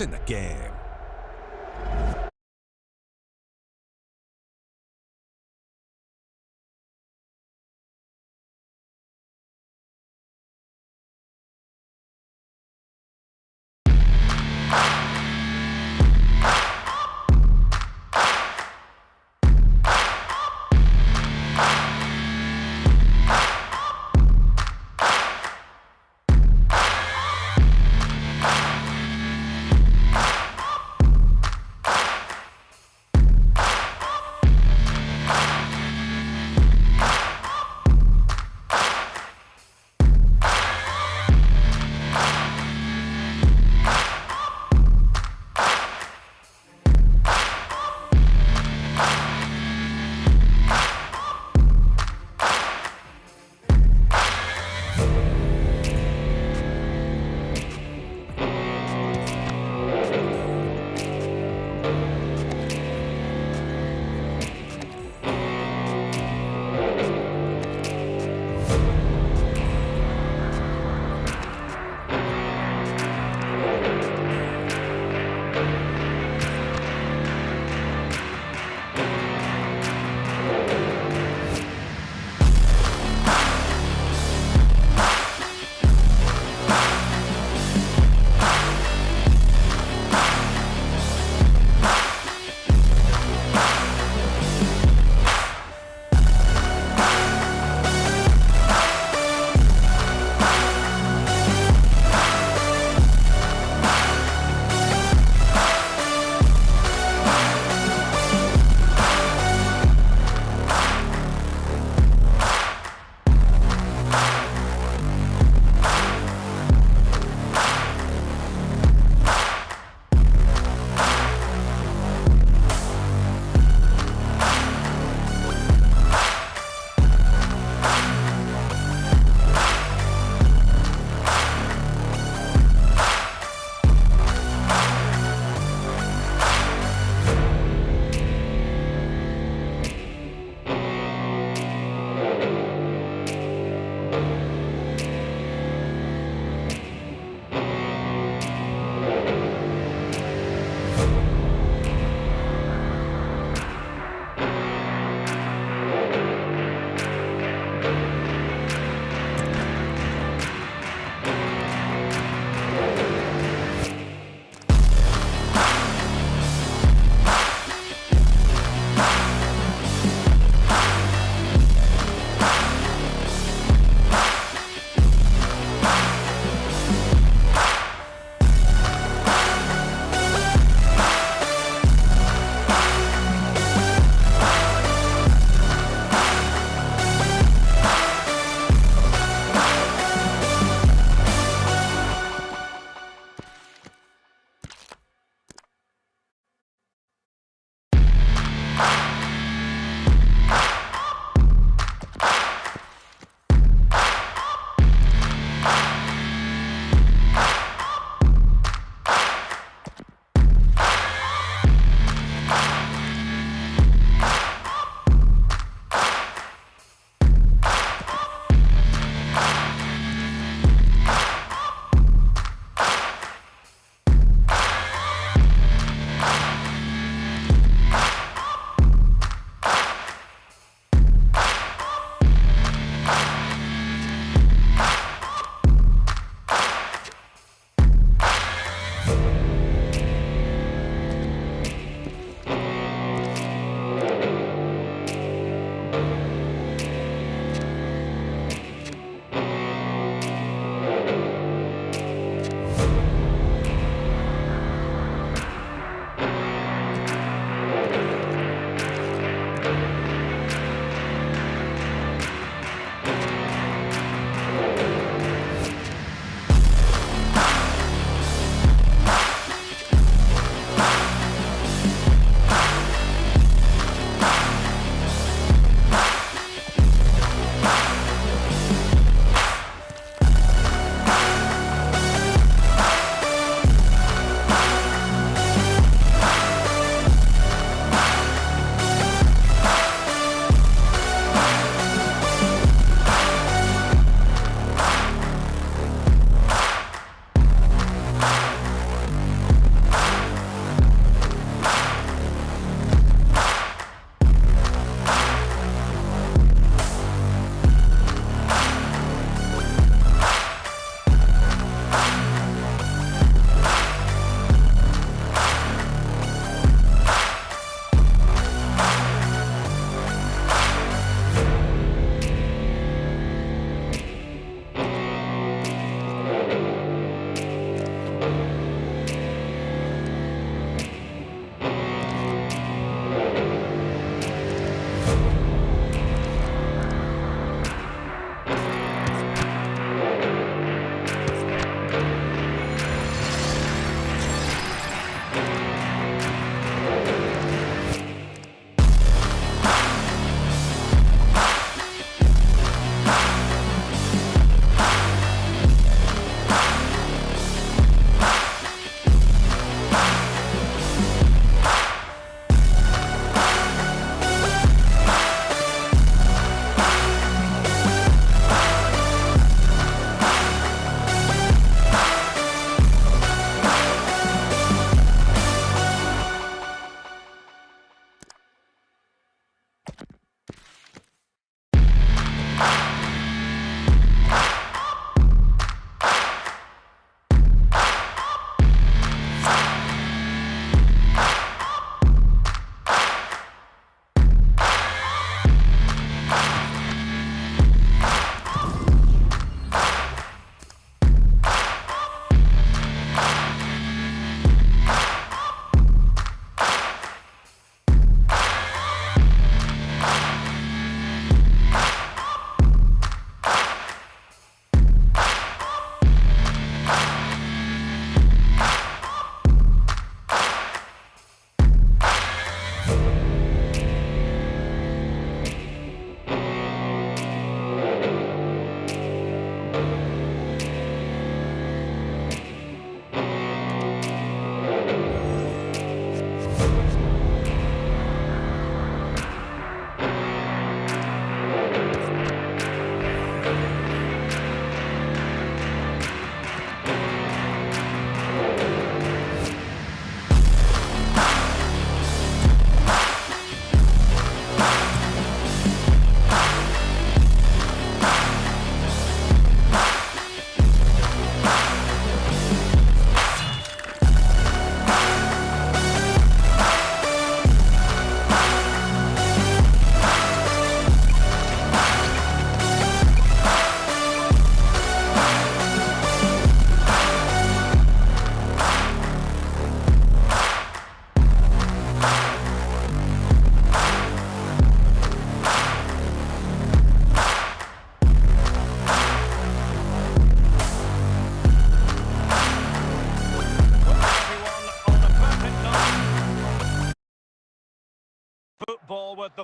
what's in the game.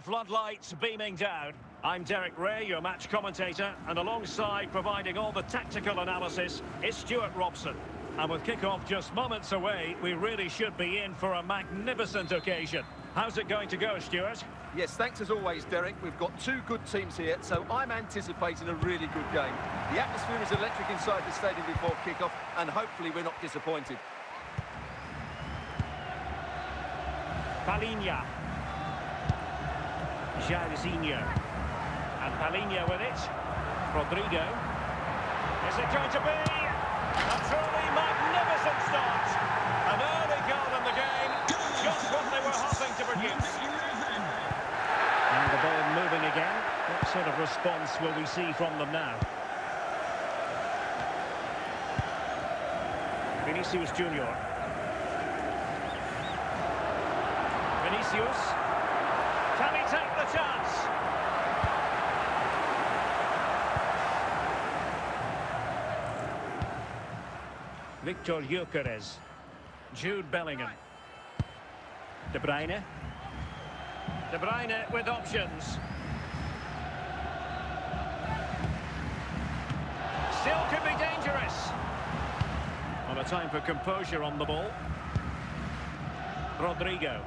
floodlights beaming down. I'm Derek Ray, your match commentator, and alongside providing all the tactical analysis is Stuart Robson. And with kick-off just moments away, we really should be in for a magnificent occasion. How's it going to go, Stuart? Yes, thanks as always, Derek. We've got two good teams here, so I'm anticipating a really good game. The atmosphere is electric inside the stadium before kick-off, and hopefully we're not disappointed. Palinha. Jairzinho. And Palinha with it. Rodrigo. Is it going to be a truly magnificent start? An early goal in the game, just what they were hoping to produce. And the ball moving again. What sort of response will we see from them now? Vinicius Junior. Vinicius. Can he take the chance? Victor Gyökeres. Jude Bellingham. De Bruyne. De Bruyne with options. Still could be dangerous. On a time for composure on the ball. Rodrigo.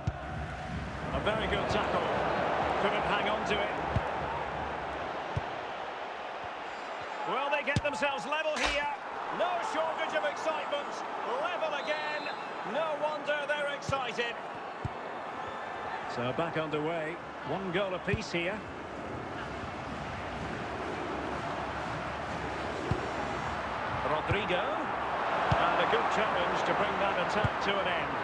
A very good tackle. Couldn't hang on to it. Will they get themselves level here? No shortage of excitement. Level again. No wonder they're excited. So back underway. One goal apiece here. Rodrigo. And a good challenge to bring that attack to an end.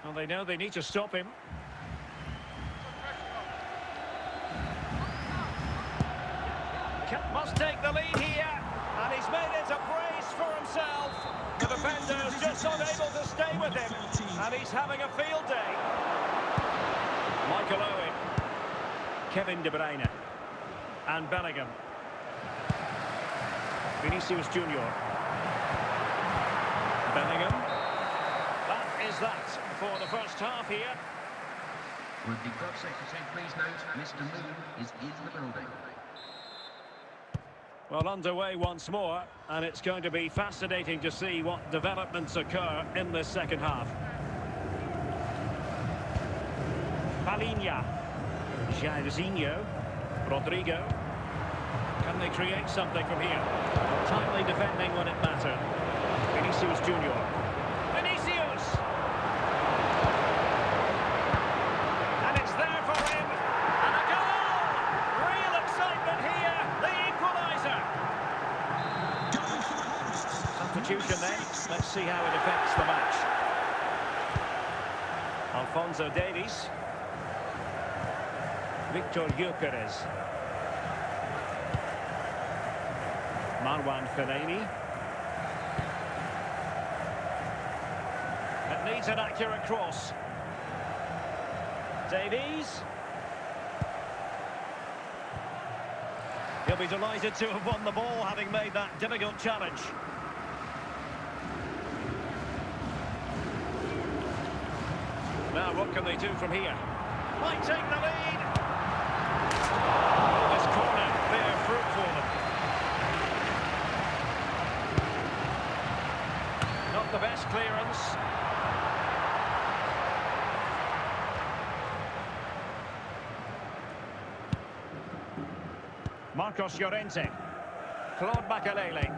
Well, they know they need to stop him. Must take the lead here, and he's made it a brace for himself. The defender's just not able to stay with him, and he's having a field day. Michael Owen, Kevin De Bruyne, and Bellingham. Vinicius Junior. Bellingham. That is that for the first half here. Would the club secretary please note, Mr. Moon is in the building. Well, underway once more, and it's going to be fascinating to see what developments occur in this second half. Palinha. Jairzinho. Rodrigo. Can they create something from here? Timely defending when it mattered. Vinicius Junior. Vinicius! And it's there for him. And a goal! Real excitement here. The equaliser. Substitution then. Let's see how it affects the match. Alphonso Davies. Victor Gyökeres. Marwan Fellaini. It needs an accurate cross. Davies. He'll be delighted to have won the ball, having made that difficult challenge. Now, what can they do from here? Might take the lead. This corner, bear fruit for them. Not the best clearance. Marcos Llorente. Claude Makelele.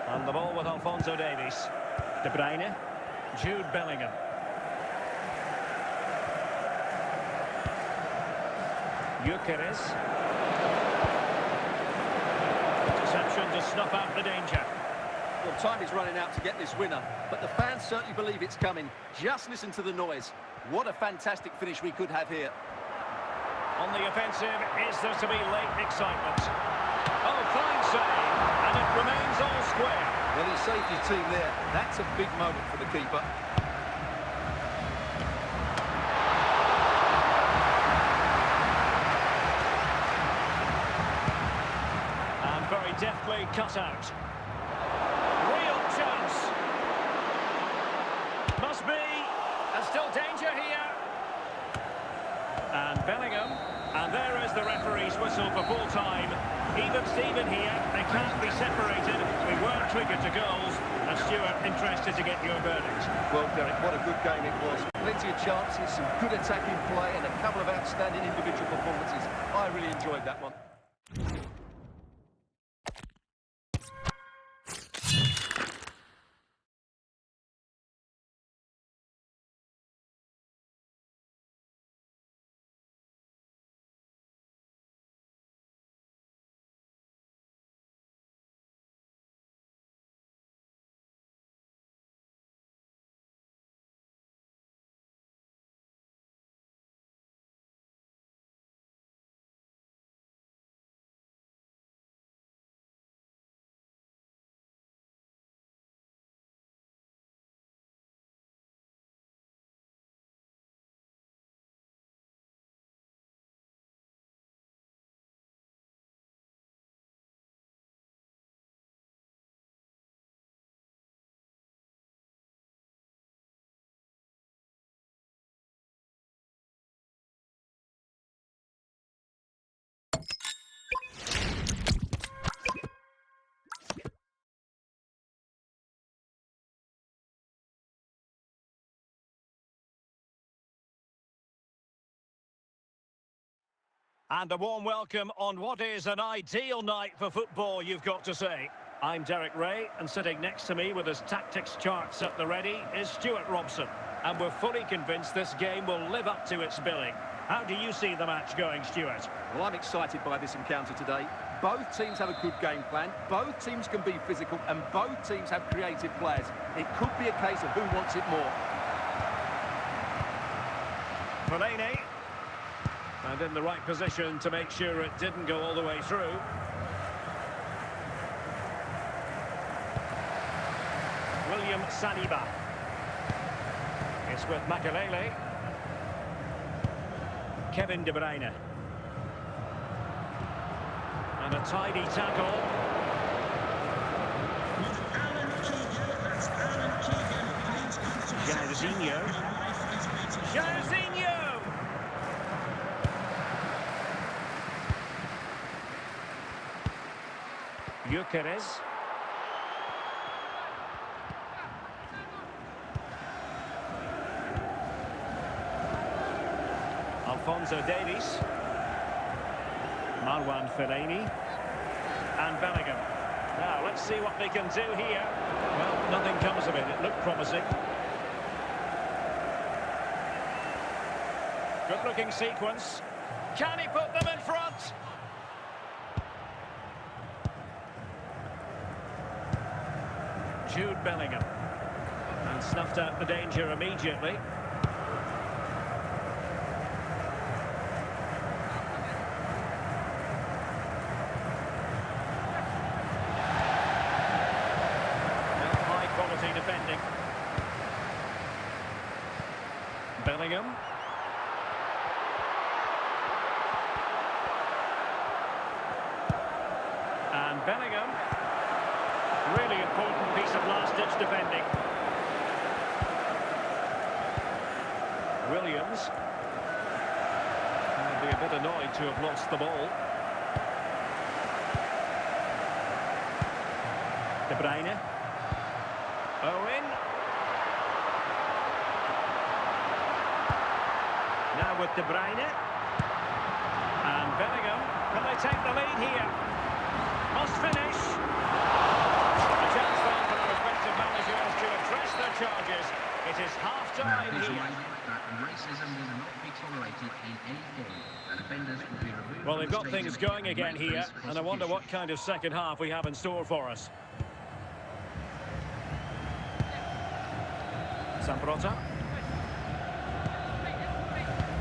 And the ball with Alphonso Davies. De Bruyne. Jude Bellingham. Gyökeres. Interception to snuff out the danger. Well, time is running out to get this winner, but the fans certainly believe it's coming. Just listen to the noise. What a fantastic finish we could have here. On the offensive, is there to be late excitement? Oh, fine save, and it remains all square. Well, he saved his team there. That's a big moment for the keeper. And very deftly cut out. Real chance. here. And Bellingham. And there is the referee's whistle for full time. Even Steven here, they can't be separated. We weren't triggered to goals. And Stuart, interested to get your verdict. Well, Derek, what a good game it was. Plenty of chances, some good attacking play, and a couple of outstanding individual performances. I really enjoyed that one. And a warm welcome on what is an ideal night for football, you've got to say. I'm Derek Ray, and sitting next to me with his tactics charts at the ready is Stuart Robson. And we're fully convinced this game will live up to its billing. How do you see the match going, Stuart? Well, I'm excited by this encounter today. Both teams have a good game plan, both teams can be physical, and both teams have creative players. It could be a case of who wants it more. Fellaini. And in the right position to make sure it didn't go all the way through. William Saliba. It's with Makelele. Kevin De Bruyne. And a tidy tackle. Jairzinho. Jairzinho! Gyökeres. Alphonso Davies. Marwan Fellaini. And Bellingham. Now, let's see what they can do here. Well, nothing comes of it. It looked promising. Good-looking sequence. Can he put them in front? Jude Bellingham. And snuffed out the danger immediately. High quality defending. Bellingham. And Bellingham. Really important piece of last-ditch defending. Williams. I'll be a bit annoyed to have lost the ball. De Bruyne. Owen. Now with De Bruyne. And Bellingham. Can they take the lead here? Must finish. A chance then for the respective managers to address their charges. It is half-time here. Racism will not be tolerated in any form, and offenders will be removed. Well, they've got things going again here, and I wonder what kind of second half we have in store for us. Samprota.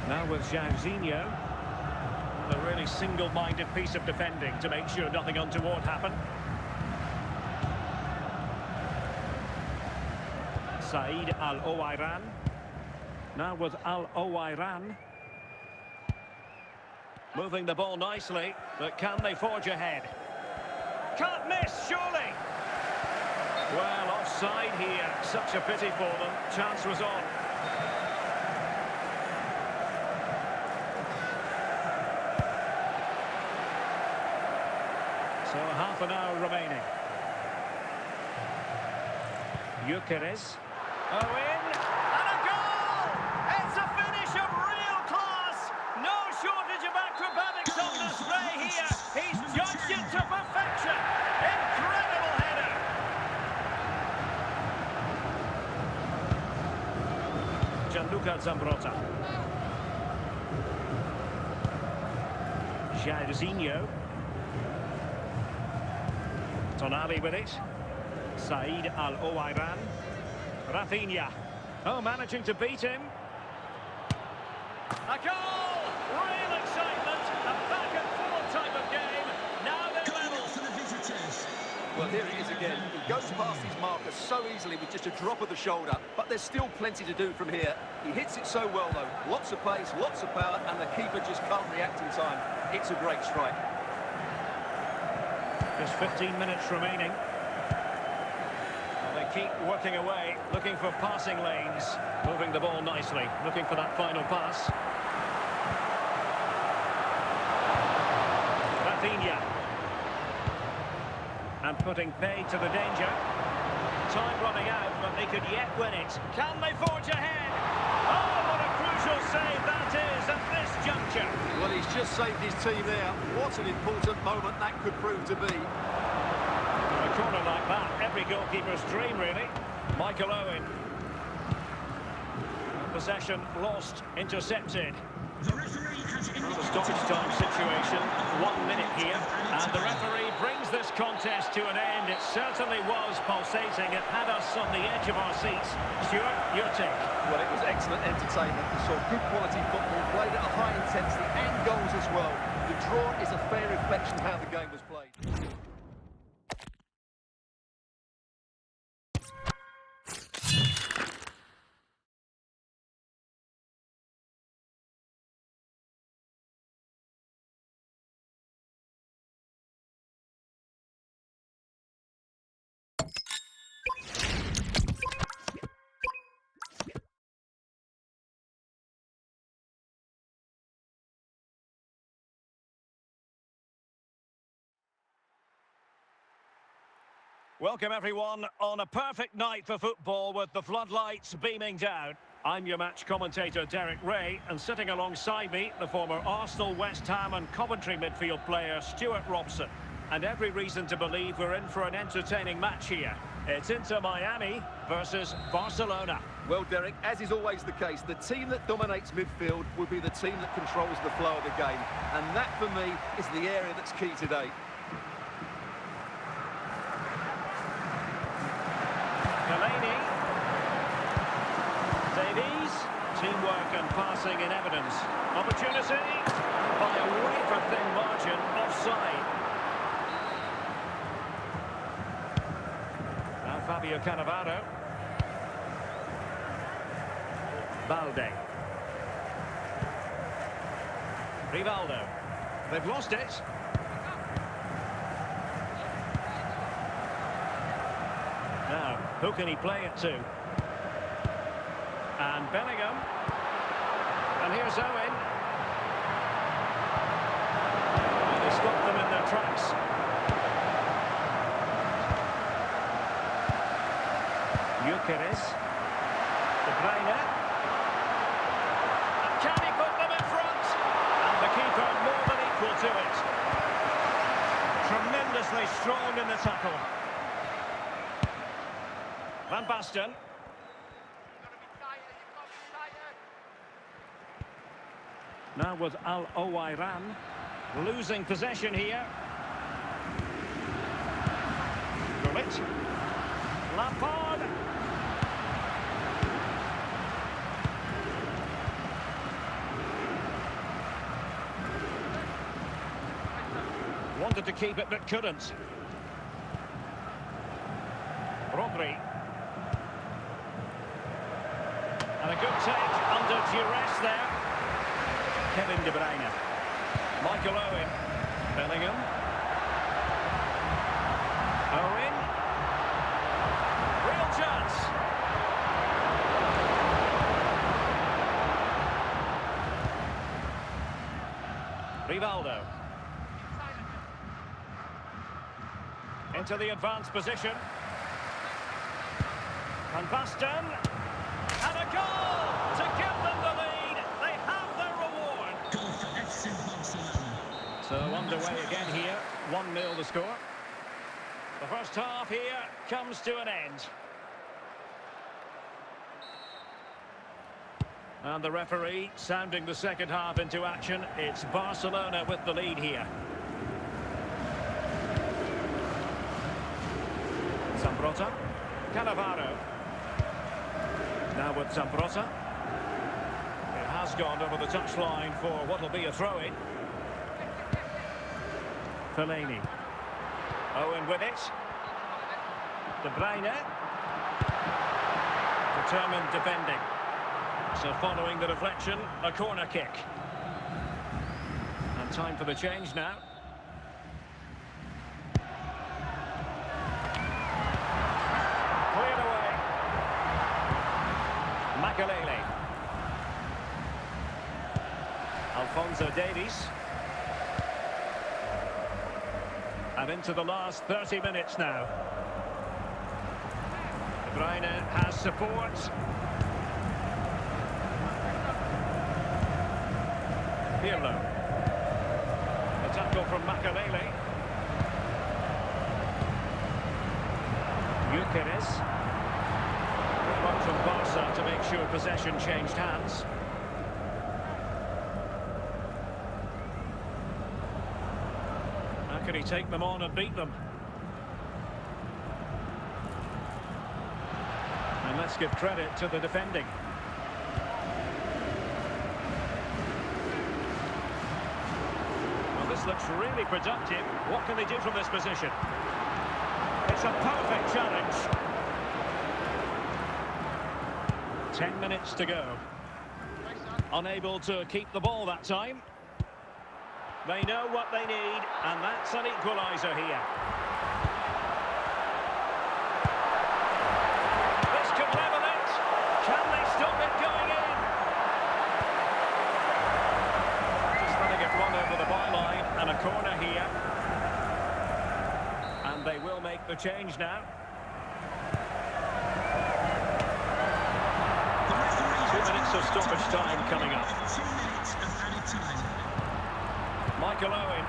Now with Jairzinho. A really single-minded piece of defending to make sure nothing untoward happened. Said Al-Owairan. Now with Al-Owairan. Moving the ball nicely, but can they forge ahead? Can't miss, surely! Well, offside here. Such a pity for them. Chance was on. So half an hour remaining. Gyökeres. Owen. And a goal! It's a finish of real class! No shortage of acrobatics on display here. He's judged it to perfection. Incredible header. Gianluca Zambrotta. Jairzinho. Tonali with it. Said Al-Owairan. Rafinha. Oh, managing to beat him. A goal! Real excitement. A back-and-forth type of game. Now they're level. For the visitors. Well, here he is again. He goes past his marker so easily with just a drop of the shoulder, but there's still plenty to do from here. He hits it so well, though. Lots of pace, lots of power, and the keeper just can't react in time. It's a great strike. Just 15 minutes remaining. Well, they keep working away, looking for passing lanes. Moving the ball nicely, looking for that final pass. Rafinha. And putting pay to the danger. Time running out, but they could yet win it. Can they forge ahead? Oh, what a crucial save that is at this juncture. Well, he's just saved his team there. What an important moment that could prove to be. A corner like that, every goalkeeper's dream, really. Michael Owen. Possession lost, intercepted. The referee has The stoppage time situation, 1 minute here, and the referee brings this contest to an end. It certainly was pulsating. It had us on the edge of our seats. Stuart, your take. Well, it was excellent entertainment. We saw good quality football, played at a high intensity and goals as well. The draw is a fair reflection of how the game was played. Welcome everyone on a perfect night for football with the floodlights beaming down. I'm your match commentator Derek Ray, and sitting alongside me the former Arsenal, West Ham and Coventry midfield player Stuart Robson. And every reason to believe we're in for an entertaining match here. It's Inter Miami versus Barcelona. Well, Derek, as is always the case, the team that dominates midfield will be the team that controls the flow of the game. And that, for me, is the area that's key today. Delaney. Davies. Teamwork and passing in evidence. Opportunity. By a wafer-thin margin, offside. Now Fabio Cannavaro. Balde. Rivaldo. They've lost it. Now, who can he play it to? And Bellingham. And here's Owen. And they stop them in their tracks. Gyökeres. De Bruyne. And can he put them in front? And the keeper more than equal to it. Tremendously strong in the tackle. Van Basten. Now with Al-Owairan. Losing possession here. Gullit. Lampard. Wanted to keep it but couldn't. Rodri. And a good take under duress there. Kevin De Bruyne. Michael Owen. Bellingham. Owen. Real chance. Rivaldo. Into the advanced position. Van Basten. And a goal to give them the lead. They have their reward. Goal for FC Barcelona. So underway again here. 1-0 the score. The first half here comes to an end. And the referee sounding the second half into action. It's Barcelona with the lead here. Zambrota. Cannavaro. Now with Zambrota. It has gone over the touchline for what will be a throw-in. Fellaini. Owen with it. De Bruyne. Determined defending. So following the deflection, a corner kick. And time for the change now. Cleared away. Makelele. Alphonso Davies. And into the last 30 minutes now. De Bruyne has support. Pirlo. The tackle from Makelele. Gyökeres. Good one from Barca to make sure possession changed hands. How can he take them on and beat them? And let's give credit to the defending. Well, this looks really productive. What can they do from this position? It's a perfect challenge. 10 minutes to go. Unable to keep the ball that time. They know what they need, and that's an equaliser here. This could level it. Can they stop it going in? Just letting it run over the byline, and a corner here. And they will make the change now. The referee 2 minutes of stoppage time coming up. 2 minutes of added time. Michael Owen.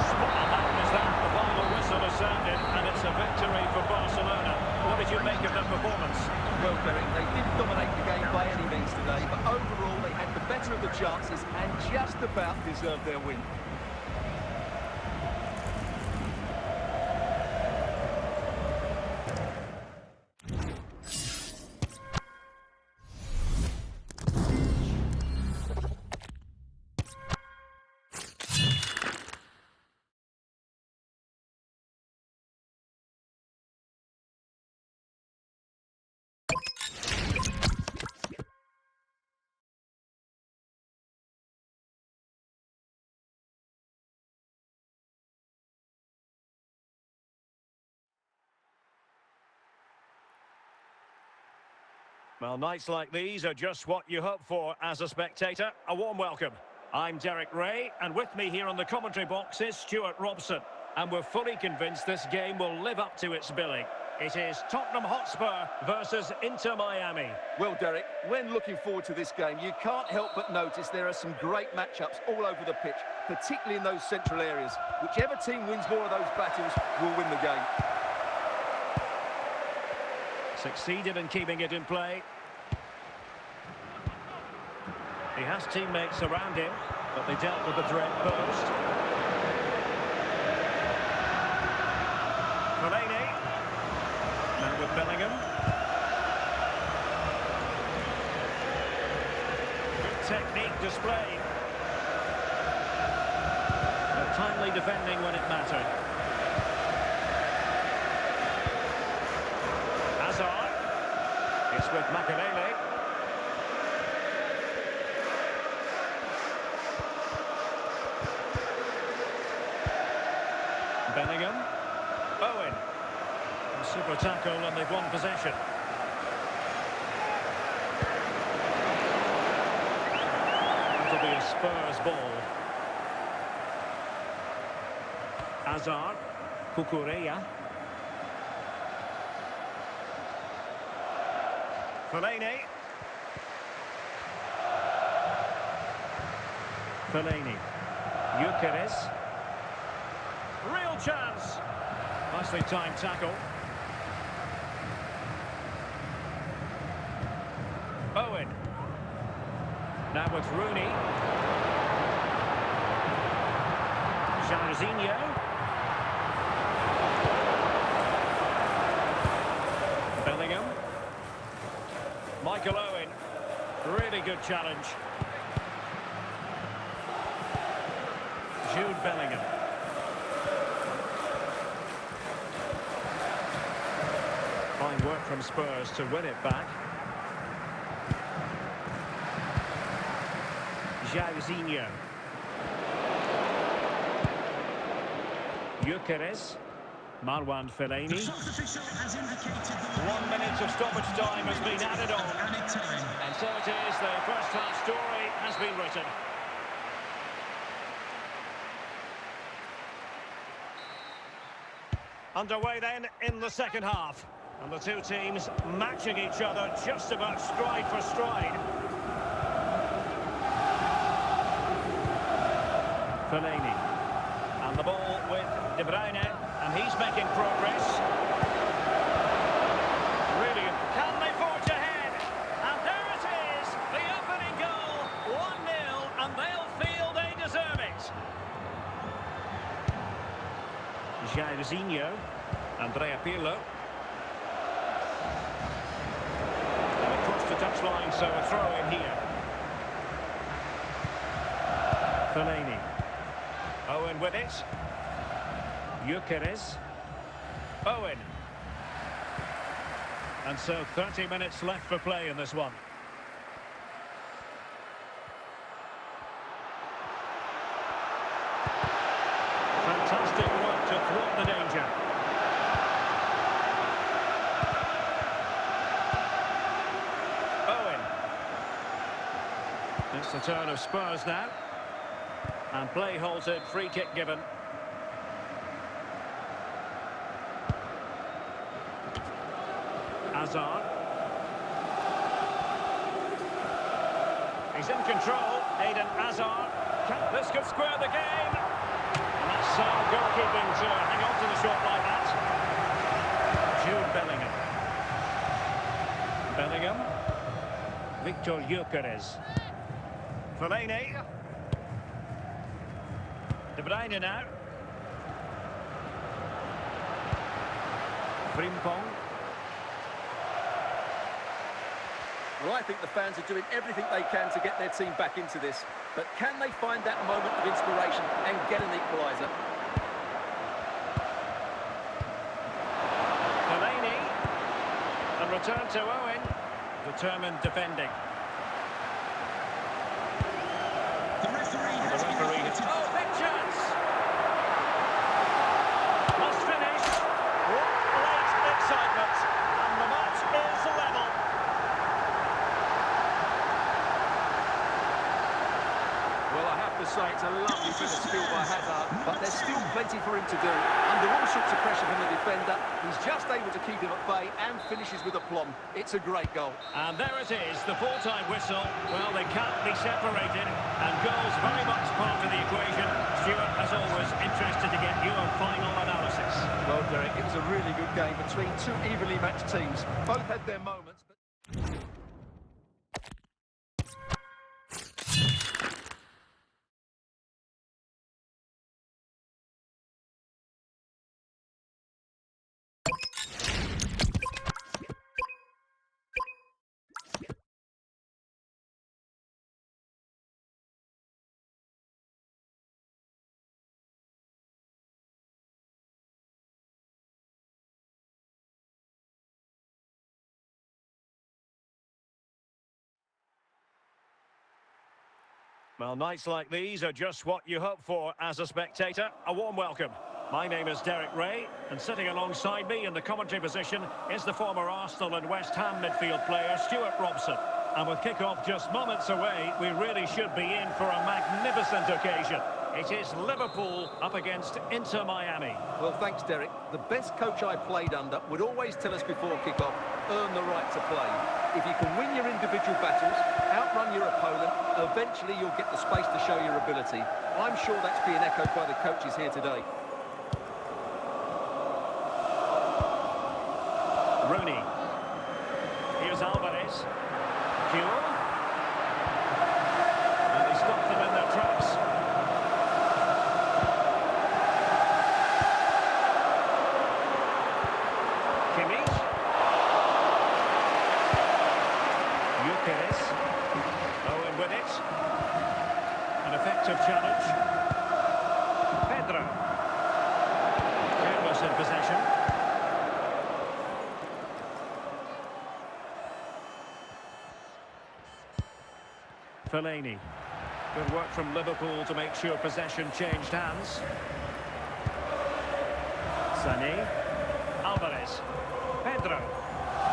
Spot on as that. The final whistle has sounded, and it's a victory for Barcelona. What did you make of that performance? Well, Derek, they didn't dominate the game by any means today, but overall they had the better of the chances and just about deserved their win. Well, nights like these are just what you hope for as a spectator. A warm welcome. I'm Derek Ray, and with me here on the commentary box is Stuart Robson. And we're fully convinced this game will live up to its billing. It is Tottenham Hotspur versus Inter Miami. Well, Derek, when looking forward to this game, you can't help but notice there are some great matchups all over the pitch, particularly in those central areas. Whichever team wins more of those battles will win the game. Succeeded in keeping it in play. He has teammates around him, but they dealt with the direct post. Fellaini. Now with Bellingham. Good technique displayed. But timely defending when it mattered. It's with Makelele. Bellingham. Owen. A super tackle and they've won possession. It'll be a Spurs ball. Hazard. Cucurella. Fellaini. Fellaini. Gyökeres. Real chance. Nicely timed tackle. Owen. Now with Rooney. Jairzinho. Bellingham. Michael Owen. Really good challenge. Jude Bellingham. Fine work from Spurs to win it back. Jairzinho. Gyökeres. Marwan Fellaini. 1 minute of stoppage time has been added on. And so it is, the first half story has been written. Underway then in the second half. And the two teams matching each other just about stride for stride. Fellaini. And the ball with De Bruyne. And he's making progress. Brilliant. Can they forge ahead? And there it is. The opening goal. 1-0. And they'll feel they deserve it. Jairzinho. Andrea Pirlo. And across the touchline, so a throw in here. Fellaini. Owen with it. Gyökeres. Owen. And so 30 minutes left for play in this one. Fantastic work to thwart the danger. Owen. It's the turn of Spurs now. And play halted, free kick given. Hazard. He's in control. Eden Hazard. This could square the game. And that's sound goalkeeping to hang on to the shot like that. Jude Bellingham. Bellingham. Victor Gyökeres. Fellaini. De Bruyne now. Frimpong. Well, I think the fans are doing everything they can to get their team back into this. But can they find that moment of inspiration and get an equaliser? Fellaini. And return to Owen. Determined defending. The referee has indicated... Oh, big chance! Must finish. What late excitement. And the match is level. Well, I have to say it's a lovely bit of skill by Hazard, but there's still plenty for him to do. Under all sorts of pressure from the defender, he's just able to keep him at bay and finishes with aplomb. It's a great goal. And there it is, the full-time whistle. Well, they can't be separated, and goals very much part of the equation. Stuart, as always, interested to get your final analysis. Well, Derek, it was a really good game between two evenly matched teams. Both had their moments, but... Well, nights like these are just what you hope for as a spectator. A warm welcome. My name is Derek Ray, and sitting alongside me in the commentary position is the former Arsenal and West Ham midfield player, Stuart Robson. And with kick-off just moments away, we really should be in for a magnificent occasion. It is Liverpool up against Inter Miami. Well, thanks, Derek. The best coach I played under would always tell us before kick-off, earn the right to play. If you can win your individual battles, outrun your opponent, eventually you'll get the space to show your ability. I'm sure that's being echoed by the coaches here today. Rooney. Here's Alvarez. Kewell. And they stop them in their tracks. Kimmich. Gyökeres. Owen with it. An effective challenge. Pedro. Carlos in possession. Fellaini. Good work from Liverpool to make sure possession changed hands. Sané. Alvarez. Pedro.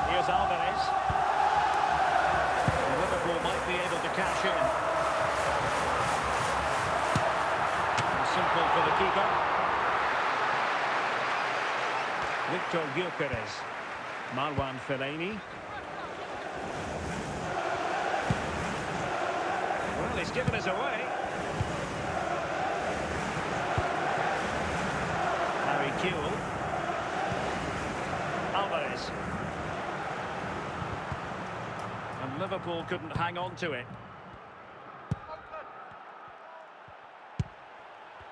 Here's Alvarez. And Liverpool might be able to cash in. And simple for the keeper. Victor Gyökeres. Marwan Fellaini. Well, he's given us away. Harry Kewell. Alvarez. And Liverpool couldn't hang on to it.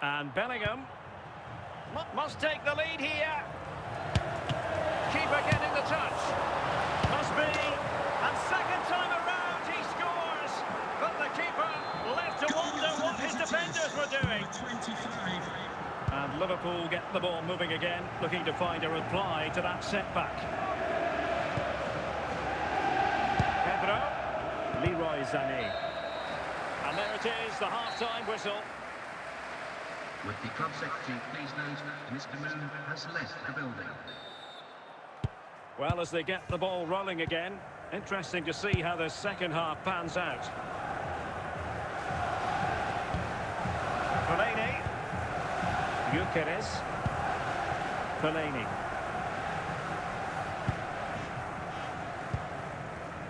And Bellingham must take the lead here. Keeper getting the touch. Must be. And second time around he scores. But the keeper left to wonder what his defenders were doing. And Liverpool get the ball moving again, looking to find a reply to that setback. Pedro. Leroy Sané. And there it is, the half-time whistle. With the club secretary, please note, Mr. Moon has left the building. Well, as they get the ball rolling again, interesting to see how the second half pans out. Fellaini. Gyökeres. Fellaini.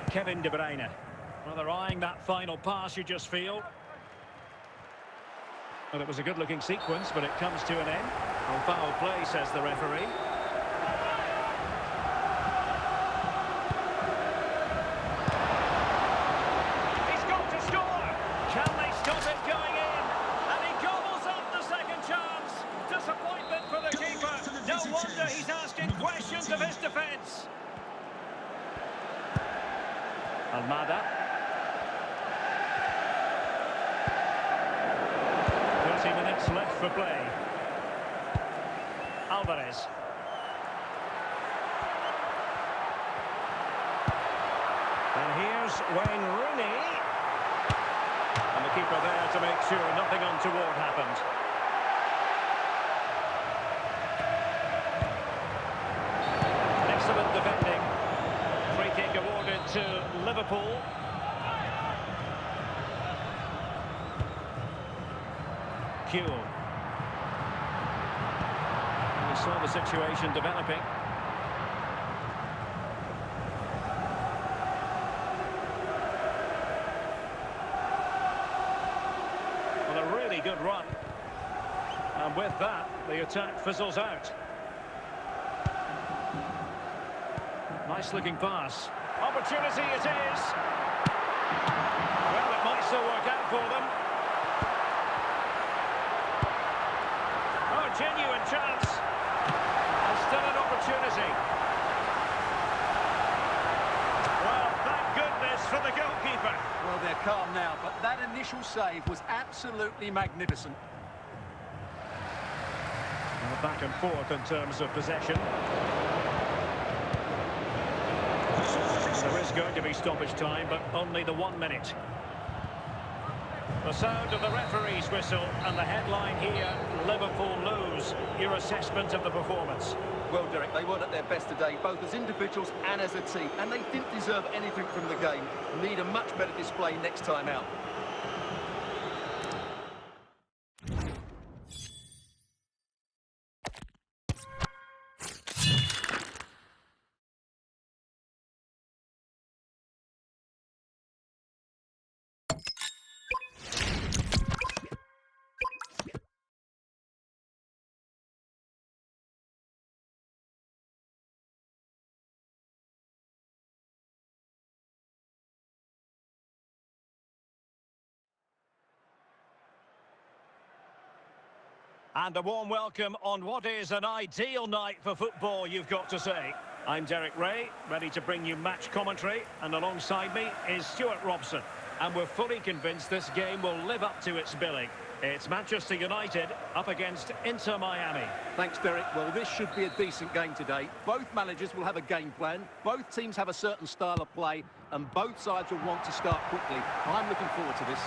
Kevin De Bruyne. Well, they're eyeing that final pass, you just feel. Well, it was a good-looking sequence, but it comes to an end. Well, foul play, says the referee. He's got to score! Can they stop it going in? And he gobbles up the second chance. Disappointment for the keeper. No wonder he's asking questions of his defence. Almada. 30 minutes left for play. Alvarez. And here's Wayne Rooney. And the keeper there to make sure nothing untoward happened. Excellent defending. Free kick awarded to Liverpool. Kewell. We saw the situation developing. Well, a really good run. And with that, the attack fizzles out. Nice looking pass. Opportunity it is. Well, it might still work out for them. Oh, genuine chance. And still an opportunity. Well, thank goodness for the goalkeeper. Well, they're calm now, but that initial save was absolutely magnificent. Well, back and forth in terms of possession. There is going to be stoppage time, but only the 1 minute. The sound of the referee's whistle and the headline here, Liverpool lose. Your assessment of the performance? Well, Derek, they weren't at their best today, both as individuals and as a team, and they didn't deserve anything from the game. Need a much better display next time out. And a warm welcome on what is an ideal night for football, you've got to say. I'm Derek Ray, ready to bring you match commentary, and alongside me is Stuart Robson. And we're fully convinced this game will live up to its billing. It's Manchester United up against Inter Miami. Thanks, Derek. Well, this should be a decent game today. Both managers will have a game plan. Both teams have a certain style of play, and both sides will want to start quickly. I'm looking forward to this.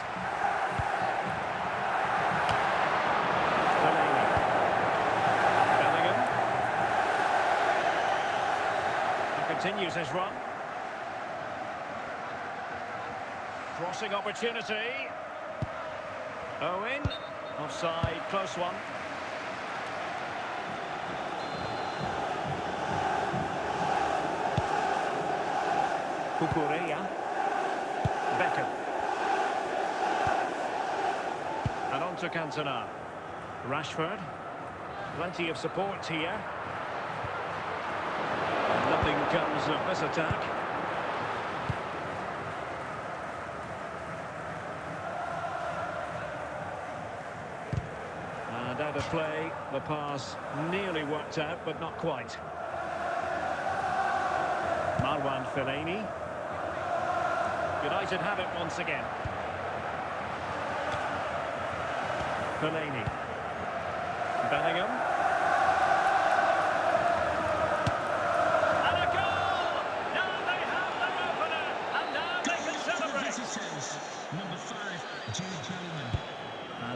Continues his run. Crossing opportunity. Owen. Offside, close one. Cucurella. Beckham. And on to Cantona. Rashford. Plenty of support here. Nothing comes of this attack. And out of play, the pass nearly worked out, but not quite. Marwan Fellaini. United have it once again. Fellaini. Bellingham.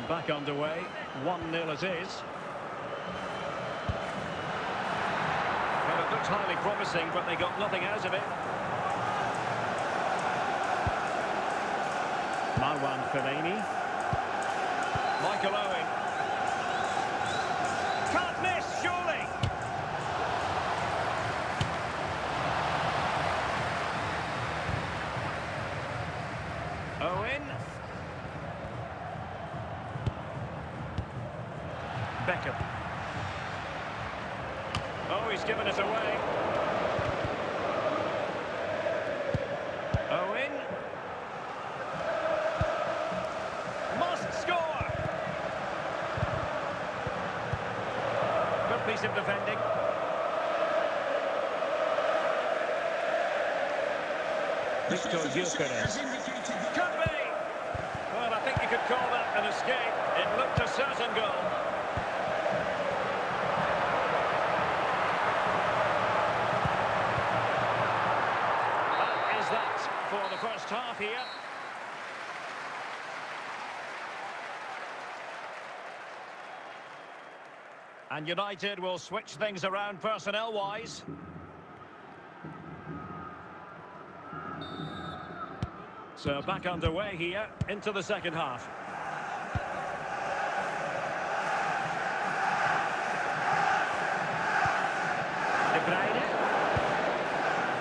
Back underway, 1-0 it is. Well, it looked highly promising, but they got nothing out of it. Marwan Fellaini. Michael Owen. Can't miss, surely! Owen. Beckham. Oh, he's given it away. Owen. Must score. Good piece of defending. Victor Gyökeres. Could be. Well, I think you could call that an escape. It looked a certain goal. For the first half here. And United will switch things around personnel-wise. So back underway here into the second half. De Bruyne.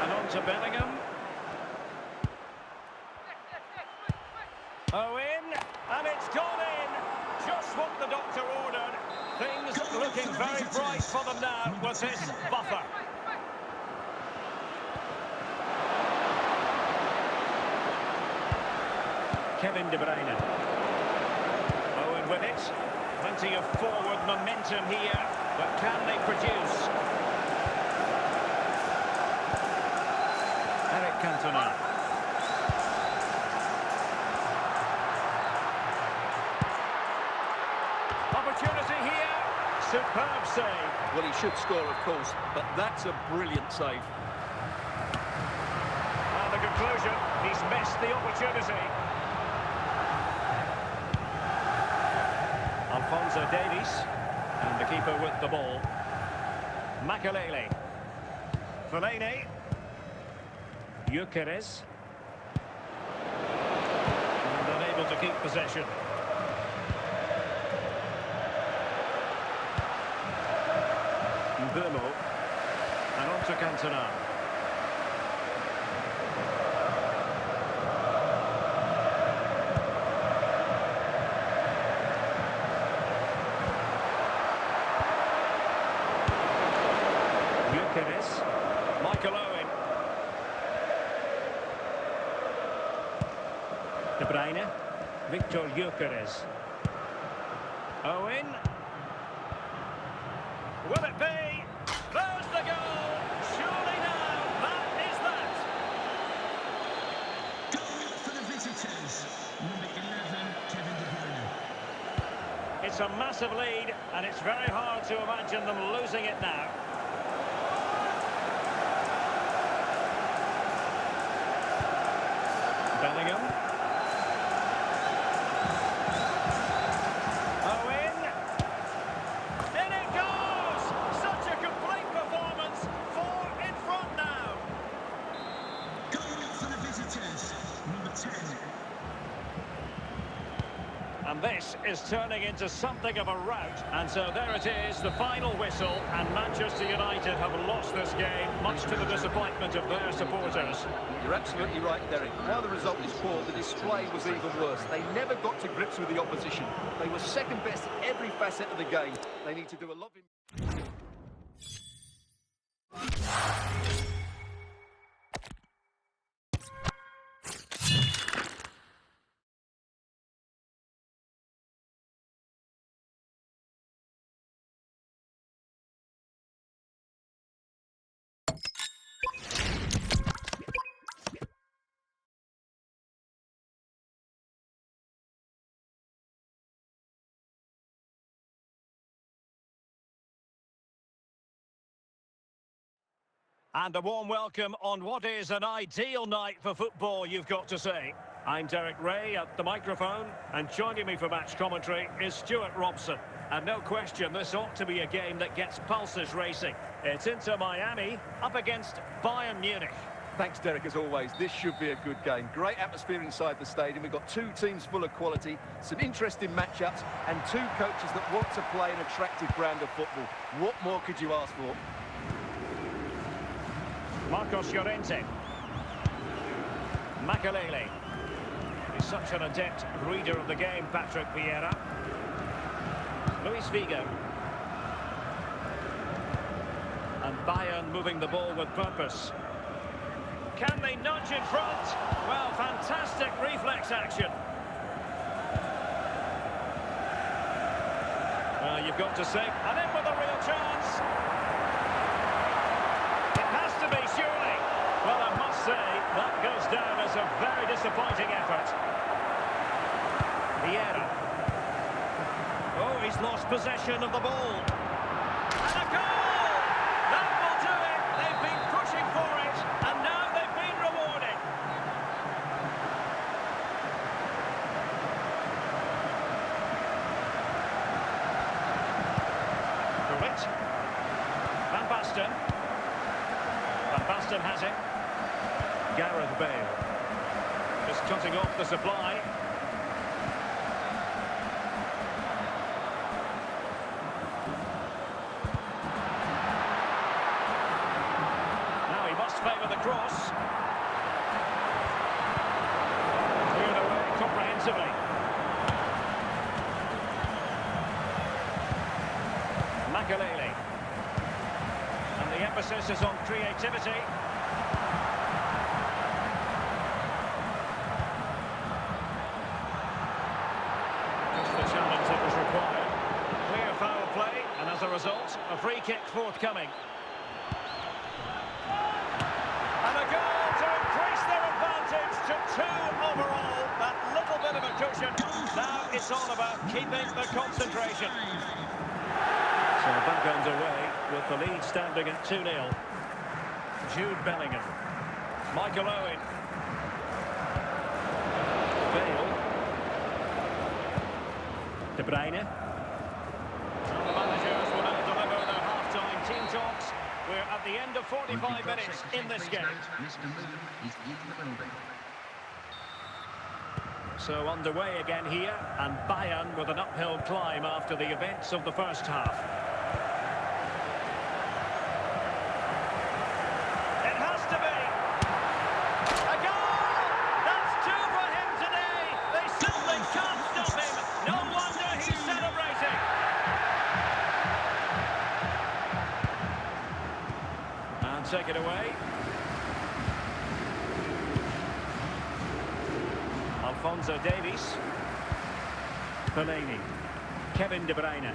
And on to Bellingham. Owen, and it's gone in. Just what the doctor ordered. Things looking very bright for them now with this buffer. Kevin De Bruyne. Owen with it. Plenty of forward momentum here, but can they produce? Eric Cantona. Opportunity here. Superb save. Well, he should score, of course, but that's a brilliant save. And the conclusion, he's missed the opportunity. Alphonso Davies, and the keeper with the ball. Makelele. Fellaini. Gyökeres. And unable to keep possession. Burmo. And on to Cantona. Gyökeres. Michael Owen. De Bruyne. Victor Gyökeres. Owen. It's a massive lead, and it's very hard to imagine them losing it now. Bellingham. Owen. In it goes! Such a complete performance. 4 in front now. Goal for the visitors, number 10. And this is turning into something of a rout. And so there it is, the final whistle. And Manchester United have lost this game, much to the disappointment of their supporters. You're absolutely right, Derek. While the result is poor, the display was even worse. They never got to grips with the opposition. They were second best in every facet of the game. They need to do a lot of... And a warm welcome on what is an ideal night for football, you've got to say. I'm Derek Ray at the microphone, and joining me for match commentary is Stuart Robson. And no question, this ought to be a game that gets pulses racing. It's Inter Miami up against Bayern Munich. Thanks, Derek, as always. This should be a good game. Great atmosphere inside the stadium. We've got two teams full of quality, some interesting matchups, and two coaches that want to play an attractive brand of football. What more could you ask for? Marcos Llorente. Makelele. He's such an adept reader of the game, Patrick Vieira. Luis Figo. And Bayern moving the ball with purpose. Can they nudge in front? Well, fantastic reflex action. Well, you've got to say, and in with a real chance. Surely. Well, I must say, that goes down as a very disappointing effort. Vieira. Oh, he's lost possession of the ball. And a goal! That will do it. They've been pushing for it, and now they've been rewarded. Grit. Van Basten. Van Basten has it. Gareth Bale. Just cutting off the supply. Now he must favour the cross. Cleared away comprehensively. Makelele. And the emphasis is on creativity. Just the challenge that was required. Clear foul play, and as a result, a free kick forthcoming. And a goal to increase their advantage to 2 overall. That little bit of a cushion. Now it's all about keeping the concentration. So back underway with the lead standing at 2-0. Jude Bellingham. Michael Owen. Bale. De Bruyne. And the managers will now deliver their half-time team talks. We're at the end of 45 minutes in this game. Mr. Moon is in the building. So underway again here, and Bayern with an uphill climb after the events of the first half. It has to be! A goal! That's 2 for him today! They simply can't stop him! No wonder he's celebrating! And take it away. Alphonso Davies. Fellaini. Kevin De Bruyne.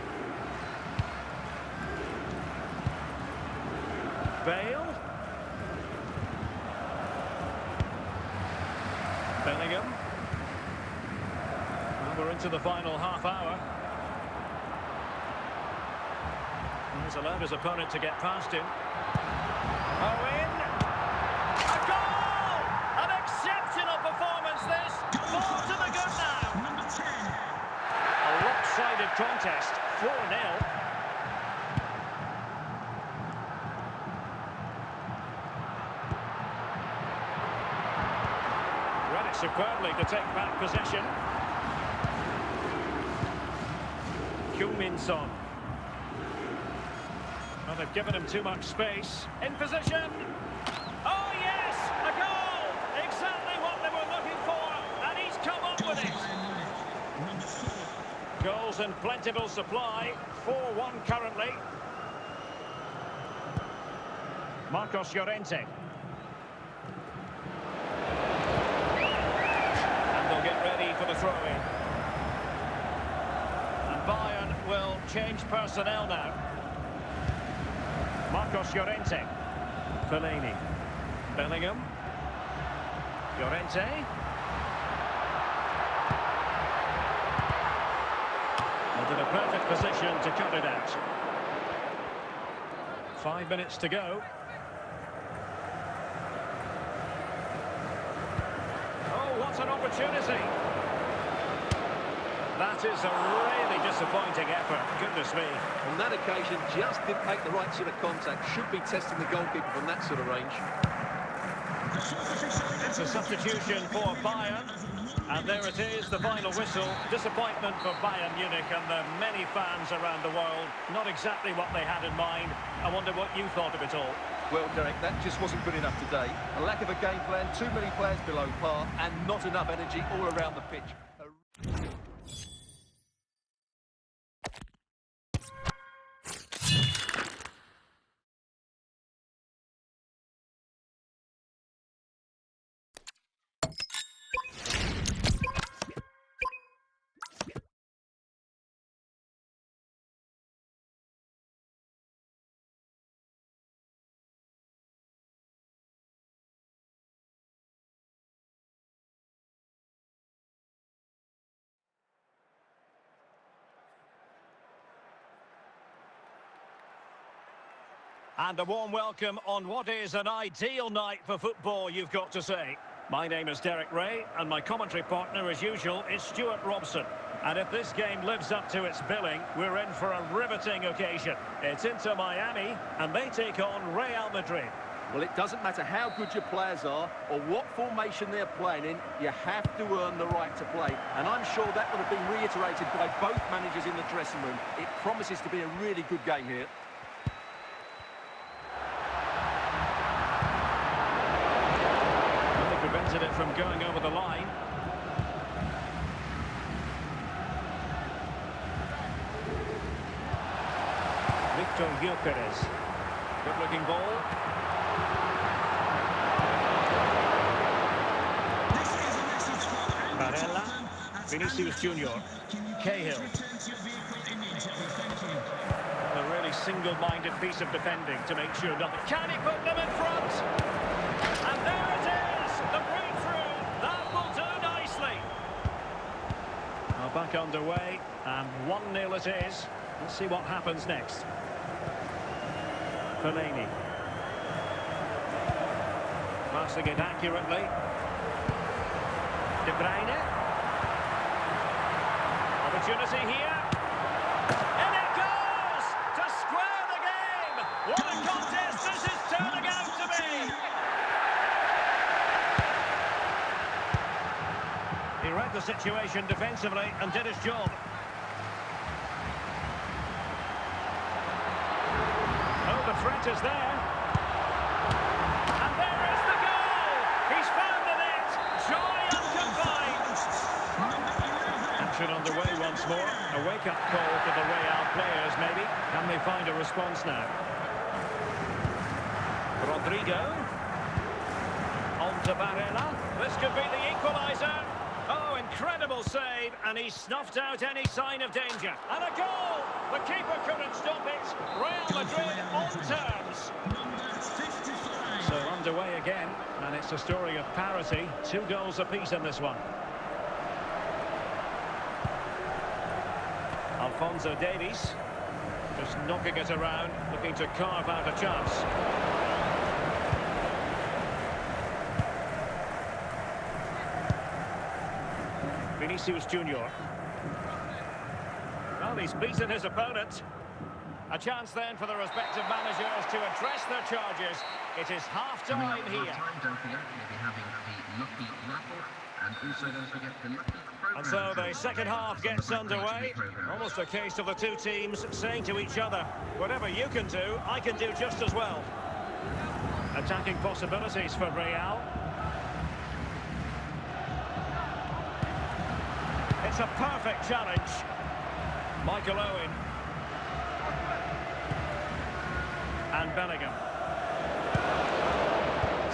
Bale. Bellingham. Well, we're into the final half hour. has allowed his opponent to get past him. Owen! A goal! An exceptional performance this! Ball to the good now! Number 10. A lopsided contest, 4-0. Read it superbly to take back possession. Min-son. Well, they've given him too much space. In position. Oh, yes! A goal! Exactly what they were looking for, and he's come up with it. Number 4. Goals in plentiful supply. 4-1 currently. Marcos Llorente. And they'll get ready for the throw-in. Bayern will change personnel now. Marcos Llorente. Fellaini. Bellingham. Llorente. And in a perfect position to cut it out. 5 minutes to go. Oh, what an opportunity. That is a really disappointing effort. Goodness me. On that occasion, just didn't make the right sort of contact. Should be testing the goalkeeper from that sort of range. It's a substitution for Bayern. And there it is, the final whistle. Disappointment for Bayern Munich and the many fans around the world. Not exactly what they had in mind. I wonder what you thought of it all. Well, Derek, that just wasn't good enough today. A lack of a game plan, too many players below par, and not enough energy all around the pitch. And a warm welcome on what is an ideal night for football, you've got to say. My name is Derek Ray, and my commentary partner, as usual, is Stuart Robson. And if this game lives up to its billing, we're in for a riveting occasion. It's Inter Miami, and they take on Real Madrid. Well, it doesn't matter how good your players are or what formation they're playing in, you have to earn the right to play. And I'm sure that would have been reiterated by both managers in the dressing room. It promises to be a really good game here. Prevented it from going over the line. Victor Gyökeres. Good-looking ball. Barella. Vinicius Junior. Cahill. A really single-minded piece of defending to make sure nothing. Can he put them in front? And there it is! The breakthrough! That will do nicely! Well, back underway, and 1-0 it is. Let's see what happens next. Fellaini. Passing it accurately. De Bruyne. Opportunity here. And it goes! To square the game! What a contest this is turning out to be! He read the situation defensively and did his job. Oh, the threat is there. And there is the goal! He's found the net! Joy unconfined! Action underway once more. A wake-up call for the Real players, maybe. Can they find a response now? Rodrigo. On to Barella. This could be the equaliser. Oh, incredible save, and he snuffed out any sign of danger. And a goal! The keeper couldn't stop it. Real Madrid on terms. So underway again, and it's a story of parity. 2 goals apiece in this one. Alphonso Davies. Just knocking it around, looking to carve out a chance. Vinicius Junior. Well, he's beaten his opponent. A chance then for the respective managers to address their charges. It is half-time here. Half-time, don't forget, we'll be having the lucky raffle, and also don't forget the lucky program. And so the second half gets underway. Almost a case of the two teams saying to each other, whatever you can do, I can do just as well. Attacking possibilities for Real. It's a perfect challenge. Michael Owen. And Bellingham.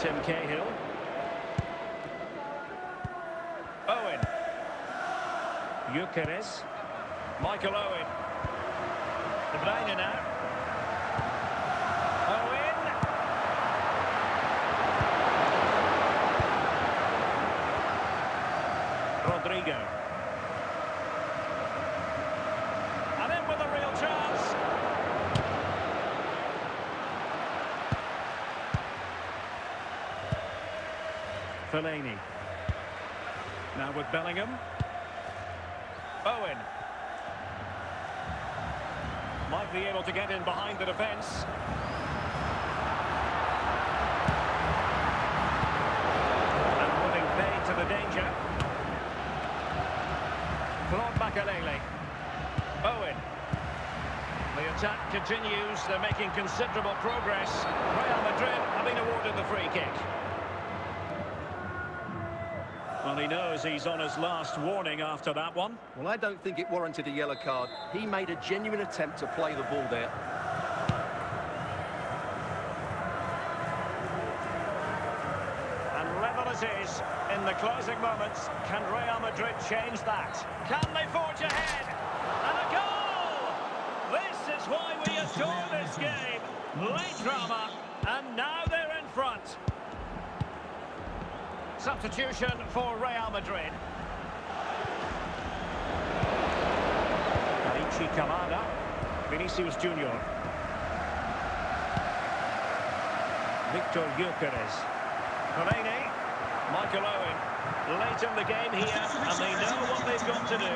Tim Cahill. Owen. Gyökeres. Michael Owen. De Bruyne now. Owen. Rodrigo. And in with a real chance. Fellaini. Now with Bellingham. Owen. Might be able to get in behind the defence. And putting paid to the danger. Claude Makelele. Owen. The attack continues. They're making considerable progress. Real Madrid have been awarded the free kick. Well, he knows he's on his last warning after that one. Well, I don't think it warranted a yellow card. He made a genuine attempt to play the ball there. And level it is in the closing moments. Can Real Madrid change that? Can they forge ahead? And a goal! This is why we adore this game. Late drama, and now they're in front. Substitution for Real Madrid. Kalichi Kamada. Vinicius Junior. Victor Gyökeres. Fellaini. Michael Owen. Late in the game here, and they know what they've got to do.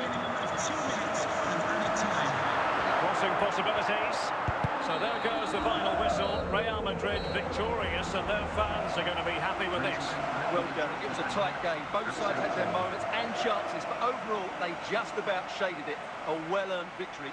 Crossing possibilities. So there goes the final whistle. Real Madrid victorious, and their fans are going to be happy with this. Well done. It was a tight game. Both sides had their moments and chances, but overall, they just about shaded it. A well-earned victory.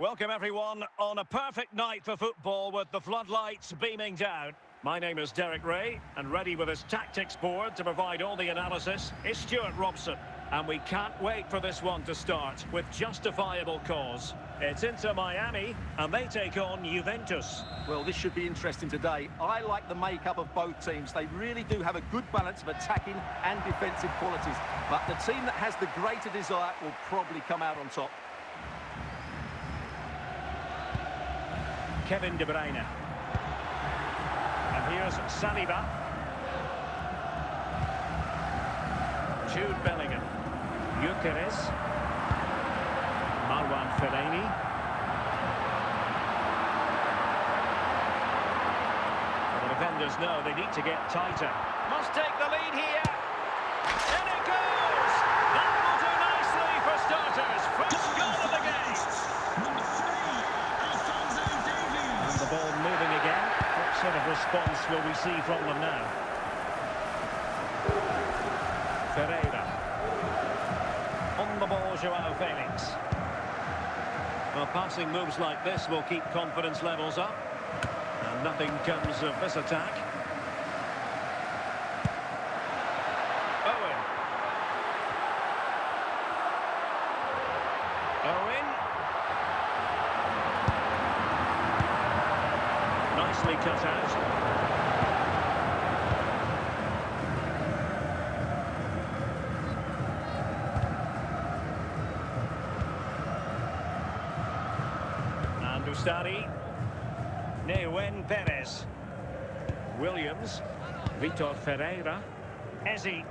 Welcome everyone on a perfect night for football with the floodlights beaming down. My name is Derek Ray, and ready with his tactics board to provide all the analysis is Stuart Robson. And we can't wait for this one to start with justifiable cause. It's Inter Miami, and they take on Juventus. Well, this should be interesting today. I like the makeup of both teams. They really do have a good balance of attacking and defensive qualities. But the team that has the greater desire will probably come out on top. Kevin De Bruyne. And here's Saliba. Jude Bellingham. Gyökeres. Marwan Fellaini. The defenders know they need to get tighter. Must take the lead here. In it goes! That will do nicely for starters. First goal of the game. Number 3, Alphonso Davies. And the ball moving again. What sort of response will we see from them now? Ferreira. On the ball, Joao Felix. Well, passing moves like this will keep confidence levels up. And nothing comes of this attack. Owen. Owen. Nicely cut out. Ustari, Neuen Perez, Williams, Vitor Ferreira, Ezi.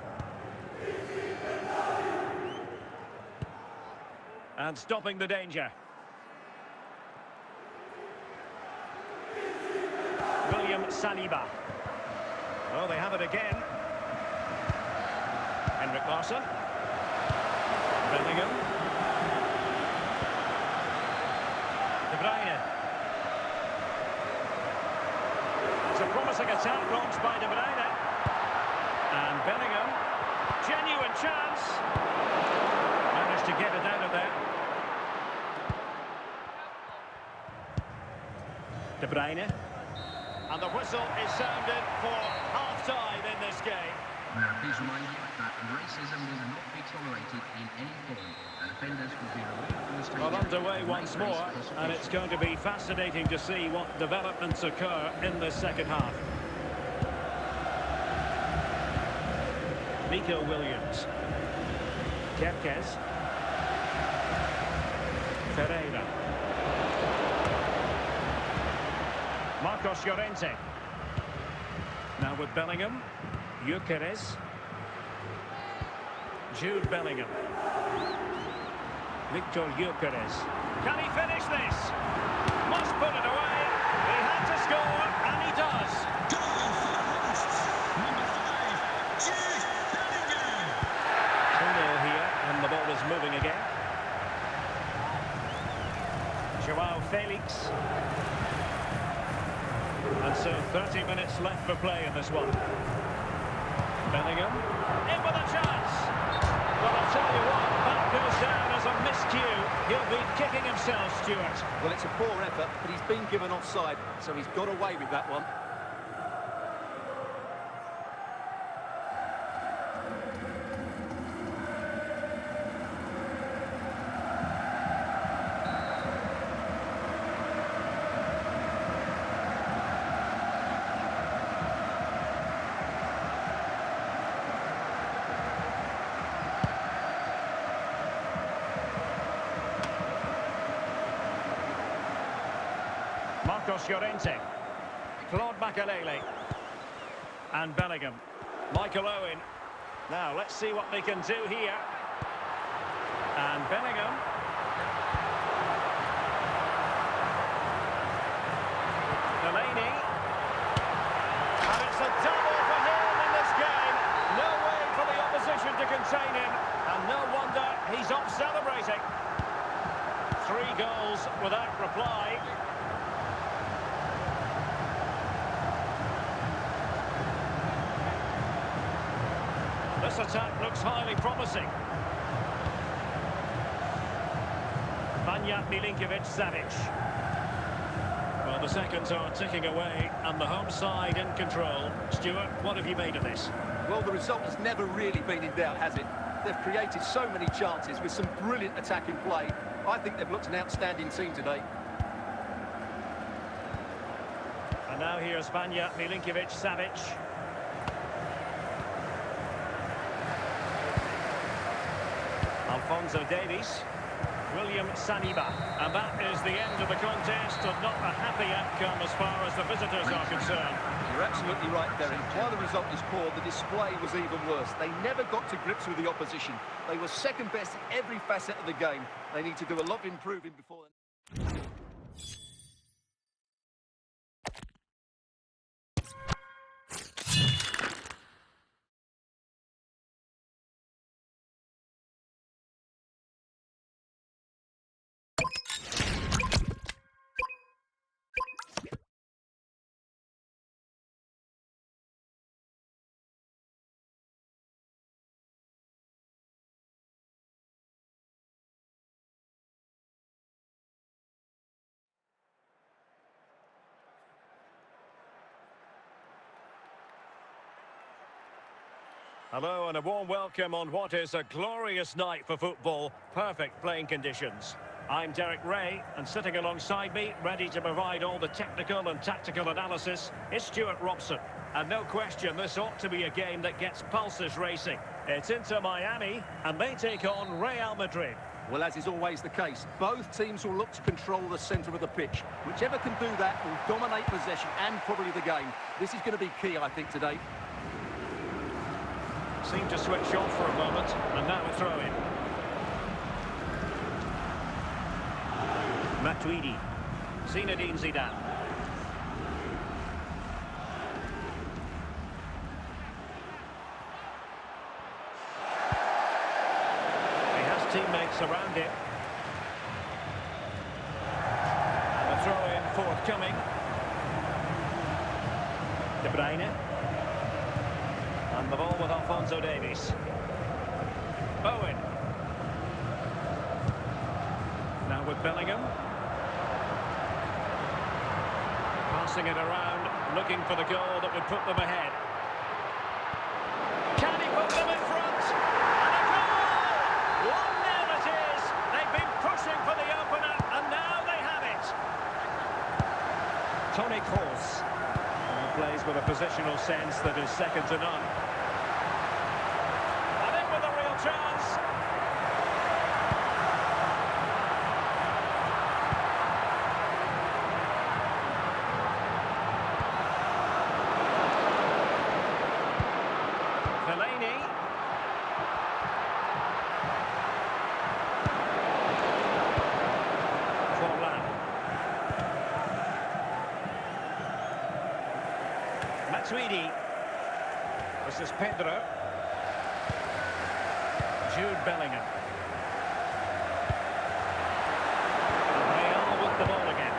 And stopping the danger. William Saliba. Oh, they have it again. Henrik Larsson. Bellingham. De Bruyne. It's a promising attack launched by De Bruyne. And Bellingham. Genuine chance. Managed to get it out of there. De Bruyne. And the whistle is sounded for half-time in this game. Now, please remind you that racism will not be tolerated in any form, and offenders will be removed from the stadium. Well, underway once more, and it's going to be fascinating to see what developments occur in the second half. Nico Williams. Kerkez. Ferreira. Marcos Llorente. Now with Bellingham. Gyökeres. Jude Bellingham. Victor Gyökeres. Can he finish this? Must put it away. He had to score, and he does. Goal for the hosts. Number 5, Jude Bellingham. 2-0 here, and the ball is moving again. Joao Felix. And so 30 minutes left for play in this one. Bellingham, in with a chance. Well, I'll tell you what, that goes down as a miscue. He'll be kicking himself, Stuart. Well, it's a poor effort, but he's been given offside, so he's got away with that one. Marcos Llorente. Claude Makelele. And Bellingham. Michael Owen. Now, let's see what they can do here. And Bellingham. Delaney. And it's a double for him in this game. No way for the opposition to contain him. And no wonder he's off celebrating. 3 goals without reply. This attack looks highly promising. Van Vanja Milinkovic-Savic. Well, the seconds are ticking away, and the home side in control. Stuart, what have you made of this? Well, the result has never really been in doubt, has it? They've created so many chances with some brilliant attacking play. I think they've looked an outstanding team today. And now here's Vanja Milinkovic-Savic. Alphonso Davies. William Saliba. And that is the end of the contest, and not a happy outcome as far as the visitors are concerned. You're absolutely right, Derek. While the result was poor, the display was even worse. They never got to grips with the opposition. They were second best in every facet of the game. They need to do a lot of improving before... Hello and a warm welcome on what is a glorious night for football. Perfect playing conditions. I'm Derek Ray, and sitting alongside me, ready to provide all the technical and tactical analysis, is Stuart Robson. And no question, this ought to be a game that gets pulses racing. It's Inter Miami, and they take on Real Madrid. Well, as is always the case, both teams will look to control the centre of the pitch. Whichever can do that will dominate possession and probably the game. This is going to be key, I think, today. Seemed to switch off for a moment, and now a throw-in. Matuidi. Zinedine Zidane. He has teammates around him. And a throw-in forthcoming. De Bruyne. And the ball with Alphonso Davies. Owen. Now with Bellingham. Passing it around, looking for the goal that would put them ahead. Can he put them in front? And a goal! 1-0 it is. They've been pushing for the opener, and now they have it. Toni Kroos. Plays with a positional sense that is second to none. And in with a real chance. Fellaini. Forlan. Matuidi. This is Pedro. Jude Bellingham. Real with the ball again.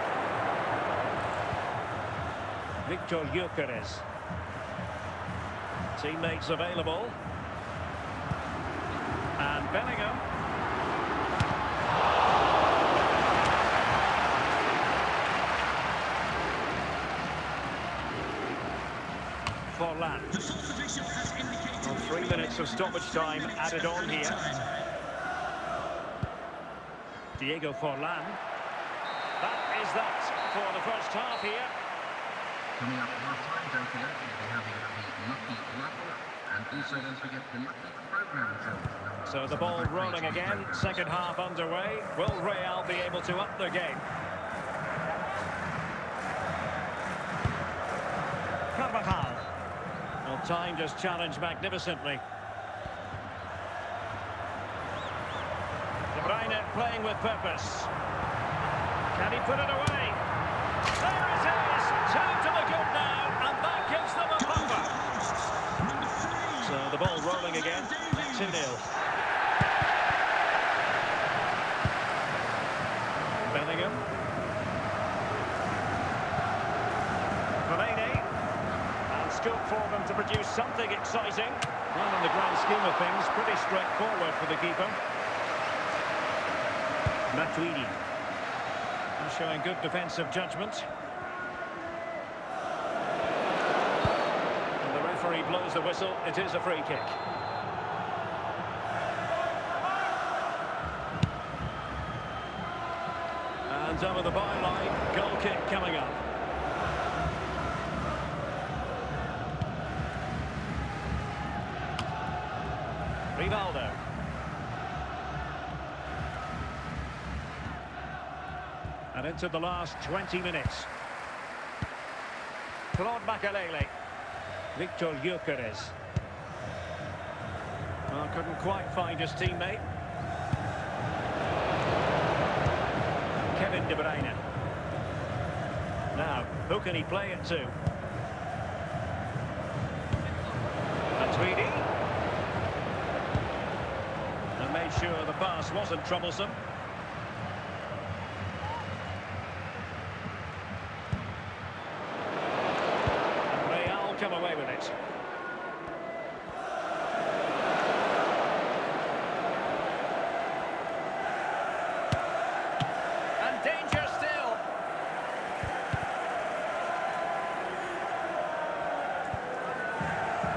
Victor Gyökeres. Teammates available. And Bellingham. Forlan. The fourth official has indicated... Well, 3 minutes of stoppage time added on here. Diego Forlan. That is that for the first half here. Coming up at half-time, don't forget, we'll be having the Lucky Raffle, and also don't forget the Lucky Programme film. So the ball rolling again, second half underway. Will Real be able to up their game? Carvajal. Well, time just challenged magnificently. De Bruyne playing with purpose. Can he put it away? There it is! Two to the good now, and that gives them a bumper. So the ball rolling again, 2-0. Bellingham. Fellaini. And scope for them to produce something exciting. Well, in the grand scheme of things, pretty straightforward for the keeper. Matuidi. showing good defensive judgment. And the referee blows the whistle. It is a free kick. And over the byline, goal kick coming up. Rivaldo. And into the last 20 minutes. Claude Makelele. Victor Gyökeres. Oh, couldn't quite find his teammate. Kevin De Bruyne. Now, who can he play it to? Matuidi. And made sure the pass wasn't troublesome. And Real come away with it. And danger still.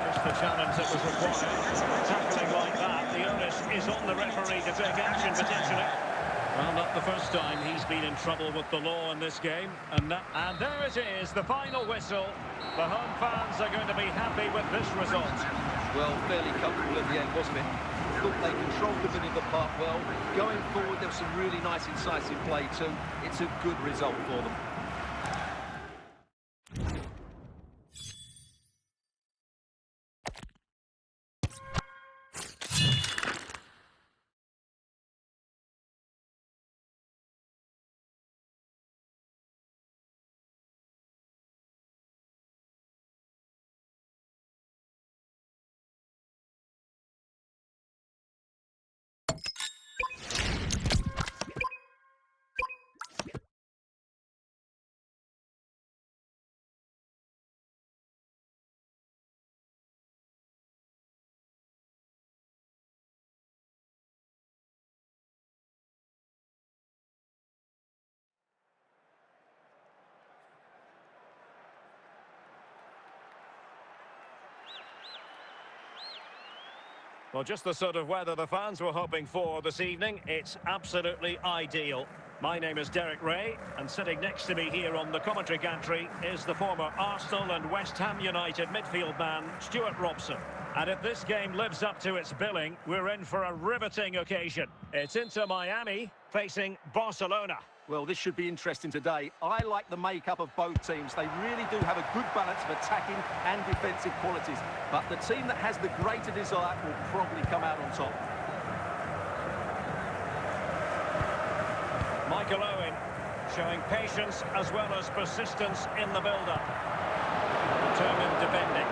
Just the challenge that was required. Tackling like that, the onus is on the referee to take action potentially. Well, not the first time he's been in trouble with the law in this game. And there it is, the final whistle. The home fans are going to be happy with this result. Well, fairly comfortable at the end, wasn't it? Thought they controlled the middle of the park well. Going forward, there was some really nice, incisive play too. It's a good result for them. Well, just the sort of weather the fans were hoping for this evening. It's absolutely ideal. My name is Derek Ray, and sitting next to me here on the commentary gantry is the former Arsenal and West Ham United midfield man, Stuart Robson. And if this game lives up to its billing, we're in for a riveting occasion. It's Inter Miami facing Barcelona. Well, this should be interesting today. I like the makeup of both teams. They really do have a good balance of attacking and defensive qualities. But the team that has the greater desire will probably come out on top. Michael Owen showing patience as well as persistence in the build-up. Determined defending.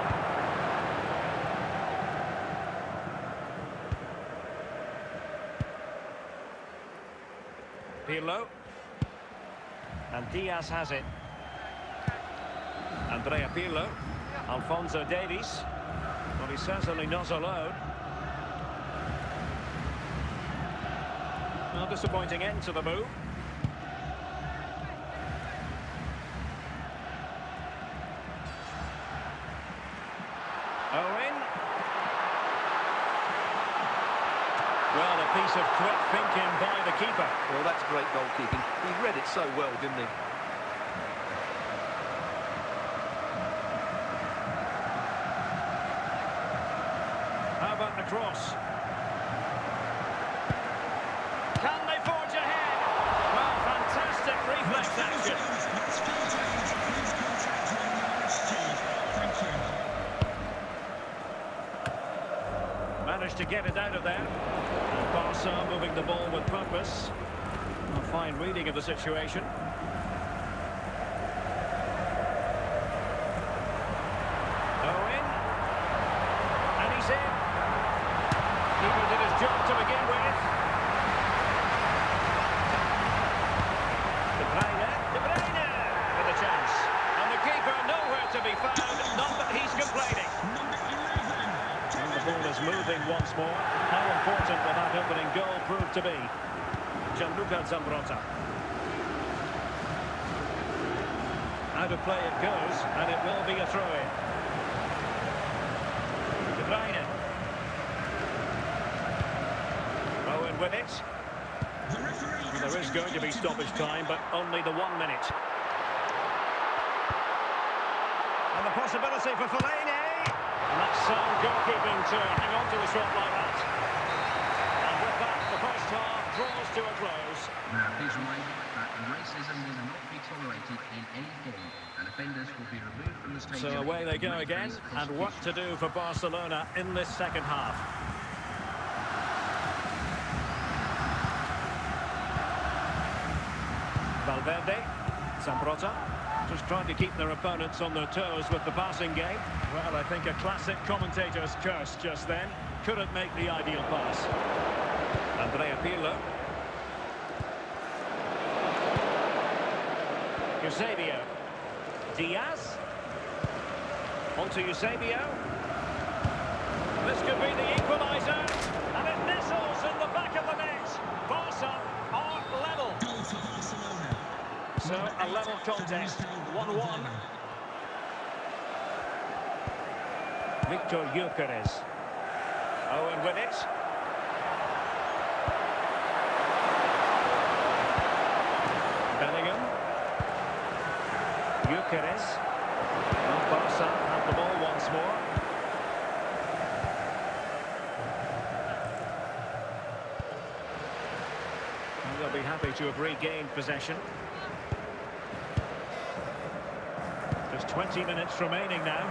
Pirlo. And Diaz has it. Andrea Pirlo. Alphonso Davies. Well, he's certainly not alone. Well, disappointing end to the move. Owen. Well, a piece of quick thinking by the keeper. Well, that's great goalkeeping. He read it so well, didn't he? How about the cross? Can they forge ahead? Well, fantastic reflex action. Managed to get it out of there. And Barca moving the ball with purpose. A fine reading of the situation. Owen. And he's in. Keeper did his job to begin with. De Bruyne with a chance. And the keeper nowhere to be found. Not that he's complaining. And the ball is moving once more. How important will that opening goal prove to be? Gianluca Zambrotta. Out of play it goes, and it will be a throw-in. De Bruyne. Owen with it. Well, there is going to be stoppage time, but only the 1 minute. And the possibility for Fellaini. And that's sound goalkeeping to hang on to a shot like that. And with that, the first half draws to a close. Now, please remember that racism will not be tolerated in any form, and offenders will be removed from the stadium. So away they go again, and work to do for Barcelona in this second half. Valverde, Zambrota, just trying to keep their opponents on their toes with the passing game. Well, I think a classic commentator's curse just then. Couldn't make the ideal pass. Andrea Pirlo. Eusebio. Diaz. On to Eusebio. This could be the equaliser. And it nestles in the back of the net. Barca are level. Goal for Barcelona. So a level contest, 1-1. Victor Gyökeres. Owen with it. Bellingham. Gyökeres. And Barca have the ball once more. And they'll be happy to have regained possession. There's 20 minutes remaining now.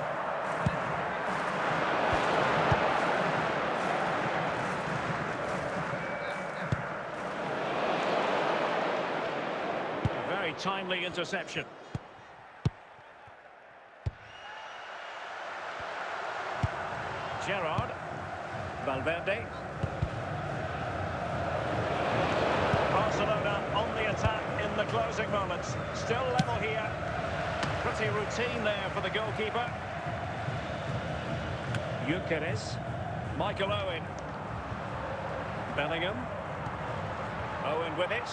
A very timely interception. Gerrard. Valverde. Barcelona on the attack in the closing moments. Still level here. Pretty routine there for the goalkeeper. Gyökeres. Michael Owen. Bellingham. Owen with it.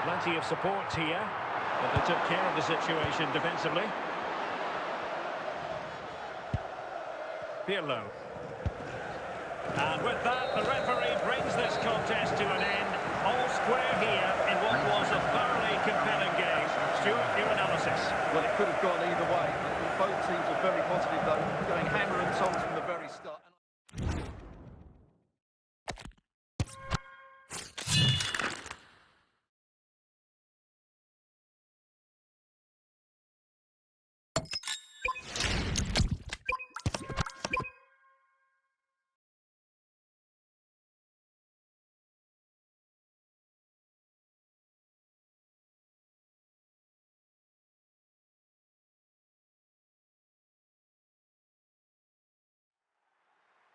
Plenty of support here, but they took care of the situation defensively. Pirlo. And with that, the referee brings this contest to an end. All square here in what was a thoroughly compelling game. Stuart, your analysis? Well, it could have gone either way. I think both teams are very positive, though, going hammer and tongs from the very start.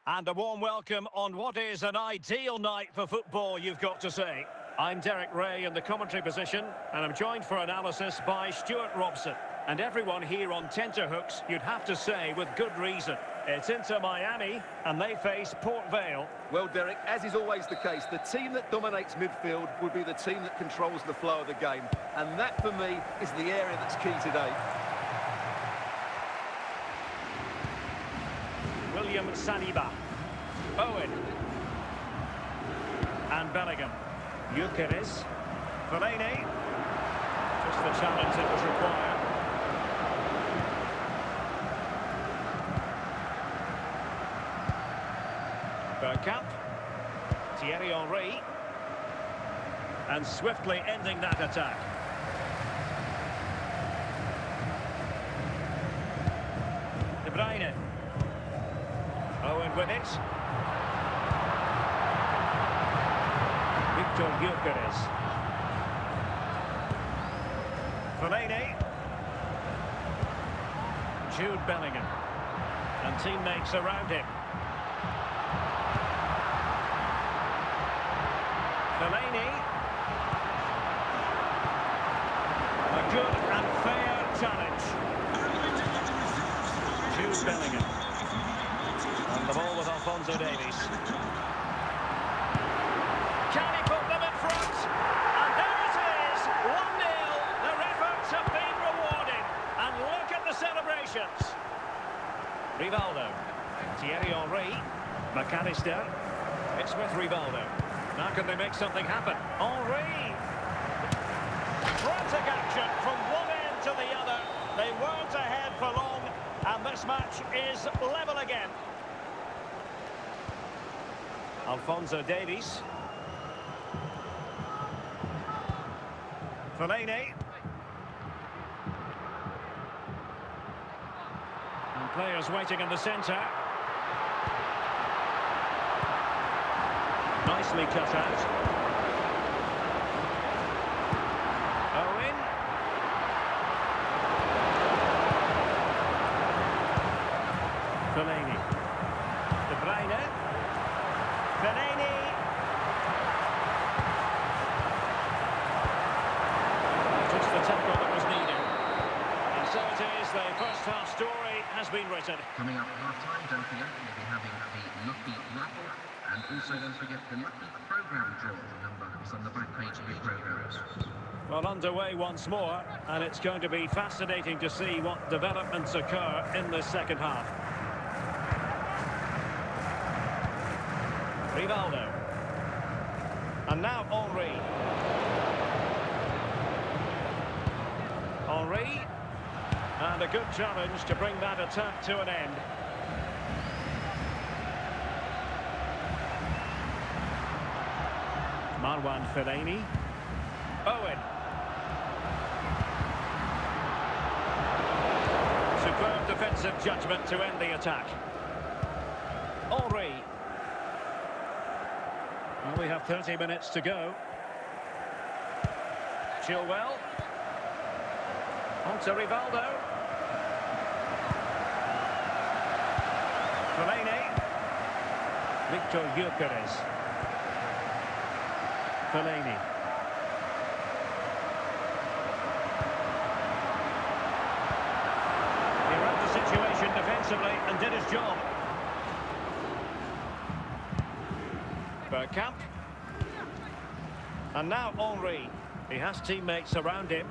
And a warm welcome on what is an ideal night for football, you've got to say. I'm Derek Ray in the commentary position, and I'm joined for analysis by Stuart Robson. And everyone here on tenterhooks, you'd have to say, with good reason. It's Inter Miami, and they face Port Vale. Well, Derek, as is always the case, the team that dominates midfield would be the team that controls the flow of the game. And that, for me, is the area that's key today. William Saliba. Owen. And Bellingham. Gyökeres. Fellaini. Just the challenge that was required. Bergkamp. Thierry Henry. And swiftly ending that attack. De Bruyne. Owen with it. Victor Gyökeres. Fellaini. Jude Bellingham. And teammates around him. Fellaini. A good and fair challenge. Jude Bellingham. And the ball with Alphonso Davies. Can he put them in front? And there it is, 1-0. Their efforts have been distance. Rivaldo. Thierry Henry. McAllister. It's with Rivaldo. Now can they make something happen? Henry. Frantic action from one end to the other. They weren't ahead for long, and this match is level again. Alphonso Davies. Fellaini. And players waiting in the centre. Nicely cut out. Owen. Fellaini. De Bruyne. Fellaini. Just the tackle that was needed. And so it is, the first half story has been written. Coming up half-time, don't forget, we'll be having the Lucky Raffle, and also don't forget the Lucky Programme draw. Remember, it's on the back page of your programmes. Well, underway once more, and it's going to be fascinating to see what developments occur in the second half. Rivaldo. And now Henry. Henry. And a good challenge to bring that attack to an end. Marwan Fellaini. Owen. Superb defensive judgment to end the attack. Henry. Well, we have 30 minutes to go. Chilwell. On to Rivaldo. Fellaini. Victor Gyökeres. Fellaini. He read the situation defensively and did his job. Bergkamp. And now Henry. He has teammates around him.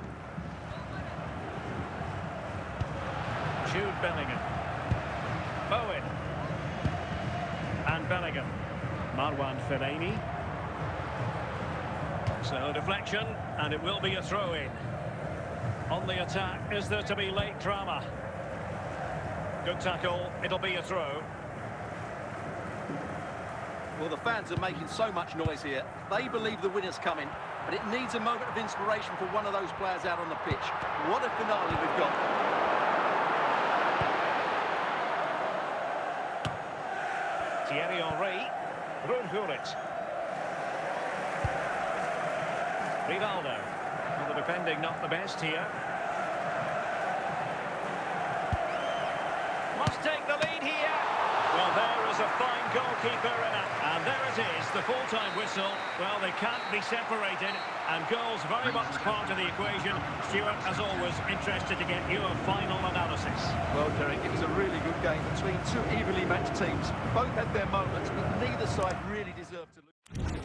Jude Bellingham. Owen. And Bellingham. Marwan Fellaini. So deflection, and it will be a throw-in. On the attack, is there to be late drama? Good tackle, it'll be a throw. Well, the fans are making so much noise here. They believe the winner's coming, but it needs a moment of inspiration for one of those players out on the pitch. What a finale we've got. Thierry Henry. Ruud Gullit. Rivaldo. Well, the defending not the best here. Must take the lead here. Well, there is a fine goalkeeper in it. And there it is, the full-time whistle. Well, they can't be separated. And goals very much part of the equation. Stuart, as always, interested to get your final analysis. Well, Derek, it was a really good game between two evenly matched teams. Both had their moments, but neither side really deserved to lose.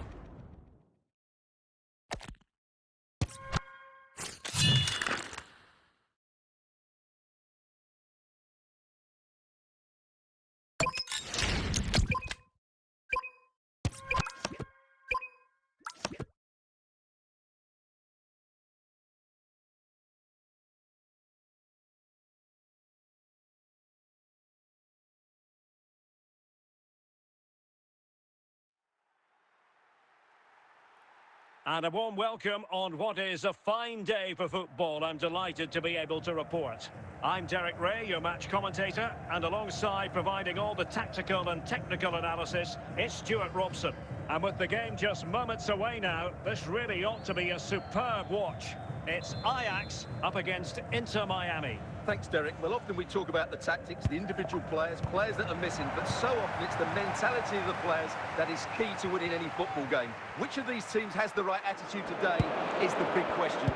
And a warm welcome on what is a fine day for football. I'm delighted to be able to report. I'm Derek Ray, your match commentator, and alongside providing all the tactical and technical analysis, it's Stuart Robson. And with the game just moments away now, this really ought to be a superb watch. It's Ajax up against Inter Miami. Thanks, Derek. Well, often we talk about the tactics, the individual players that are missing, but so often it's the mentality of the players that is key to winning any football game. Which of these teams has the right attitude today is the big question.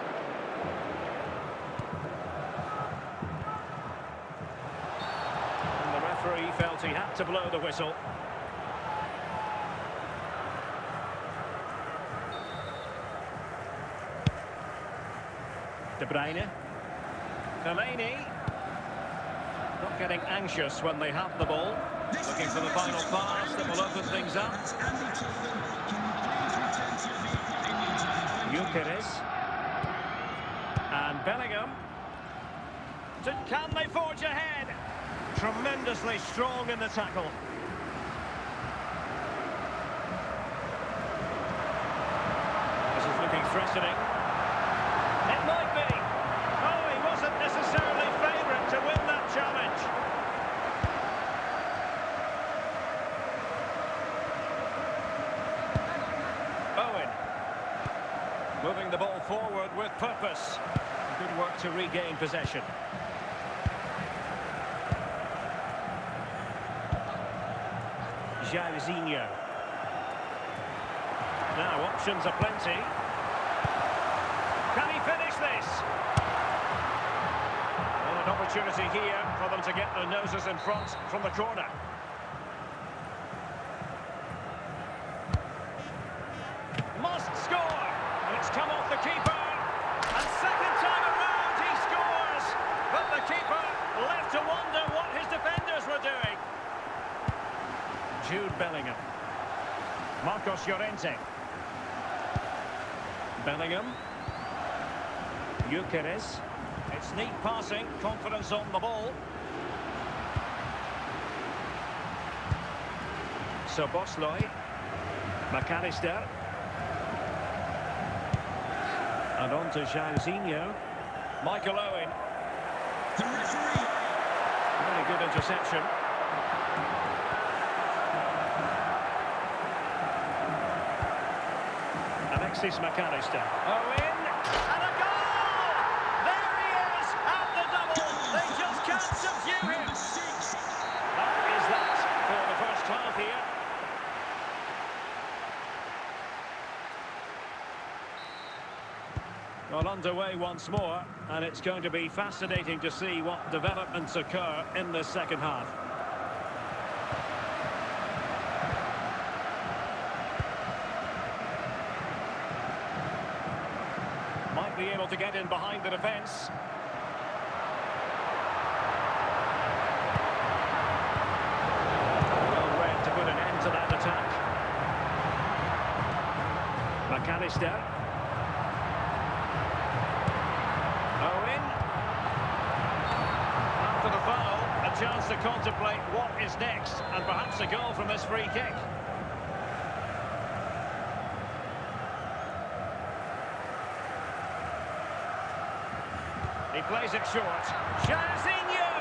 And the referee felt he had to blow the whistle. De Bruyne. Fellaini. getting anxious when they have the ball. Looking for the final pass that will open things up. Gyökeres. And Bellingham. Can they forge ahead? Tremendously strong in the tackle. This is looking threatening. It might be. Oh, he wasn't necessarily favourite to win that challenge. Owen. Moving the ball forward with purpose. Good work to regain possession. Jairzinho. Now options are plenty. Can he finish this? Well, an opportunity here for them to get their noses in front from the corner. Must score! And it's come off the keeper. And second time around he scores! But the keeper left to wonder what his defenders were doing. Jude Bellingham. Marcos Llorente. Bellingham. Gyökeres. It's neat passing, confidence on the ball. Szoboszlai. McAllister. And on to Jairzinho. Michael Owen. The referee. Really good interception. Alexis McAllister. Owen, and a goal! There he is, at the double. They just can't subdue him. That is that for the first half here. Well, underway once more, and it's going to be fascinating to see what developments occur in the second half. Might be able to get in behind the defence. Well read to put an end to that attack. McAllister. Owen. After the foul, a chance to contemplate what is next, and perhaps a goal from this free kick. He plays it short. Jairzinho!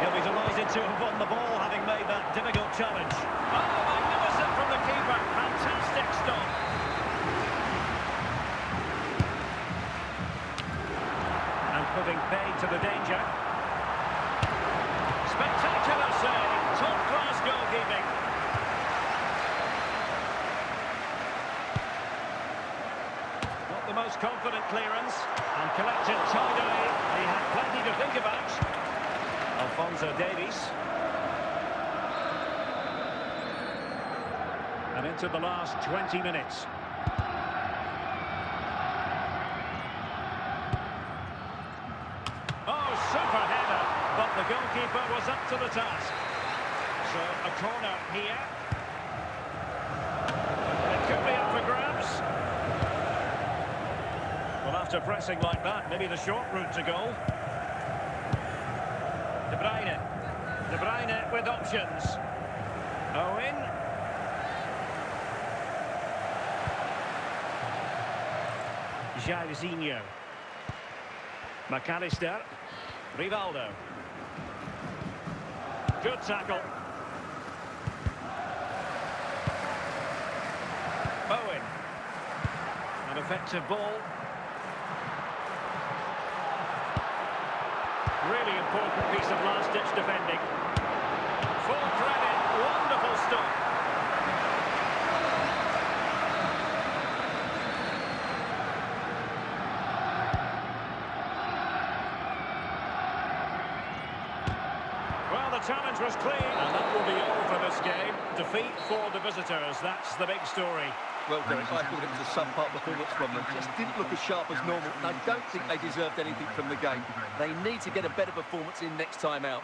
He'll be delighted to have won the ball, having made that difficult challenge. Oh, magnificent from the keeper. Fantastic stop. And putting paid to the danger. Spectacular save. Top-class goalkeeping. Not the most confident clearance. And collected tidily. He had plenty to think about. Alphonso Davies. And into the last 20 minutes. Oh, super header. But the goalkeeper was up to the task. So a corner here. It could be up for grabs. Well, after pressing like that, maybe the short route to goal. De Bruyne. De Bruyne with options. Owen. Jairzinho. McAllister. Rivaldo. Good tackle. Owen. An effective ball. Really important piece of last-ditch defending. Full credit, wonderful stop. Well, the challenge was clean, and that will be all for this game. Defeat for the visitors, that's the big story. Well, Derek, I thought it was a subpar performance from them. Just didn't look as sharp as normal. And I don't think they deserved anything from the game. They need to get a better performance in next time out.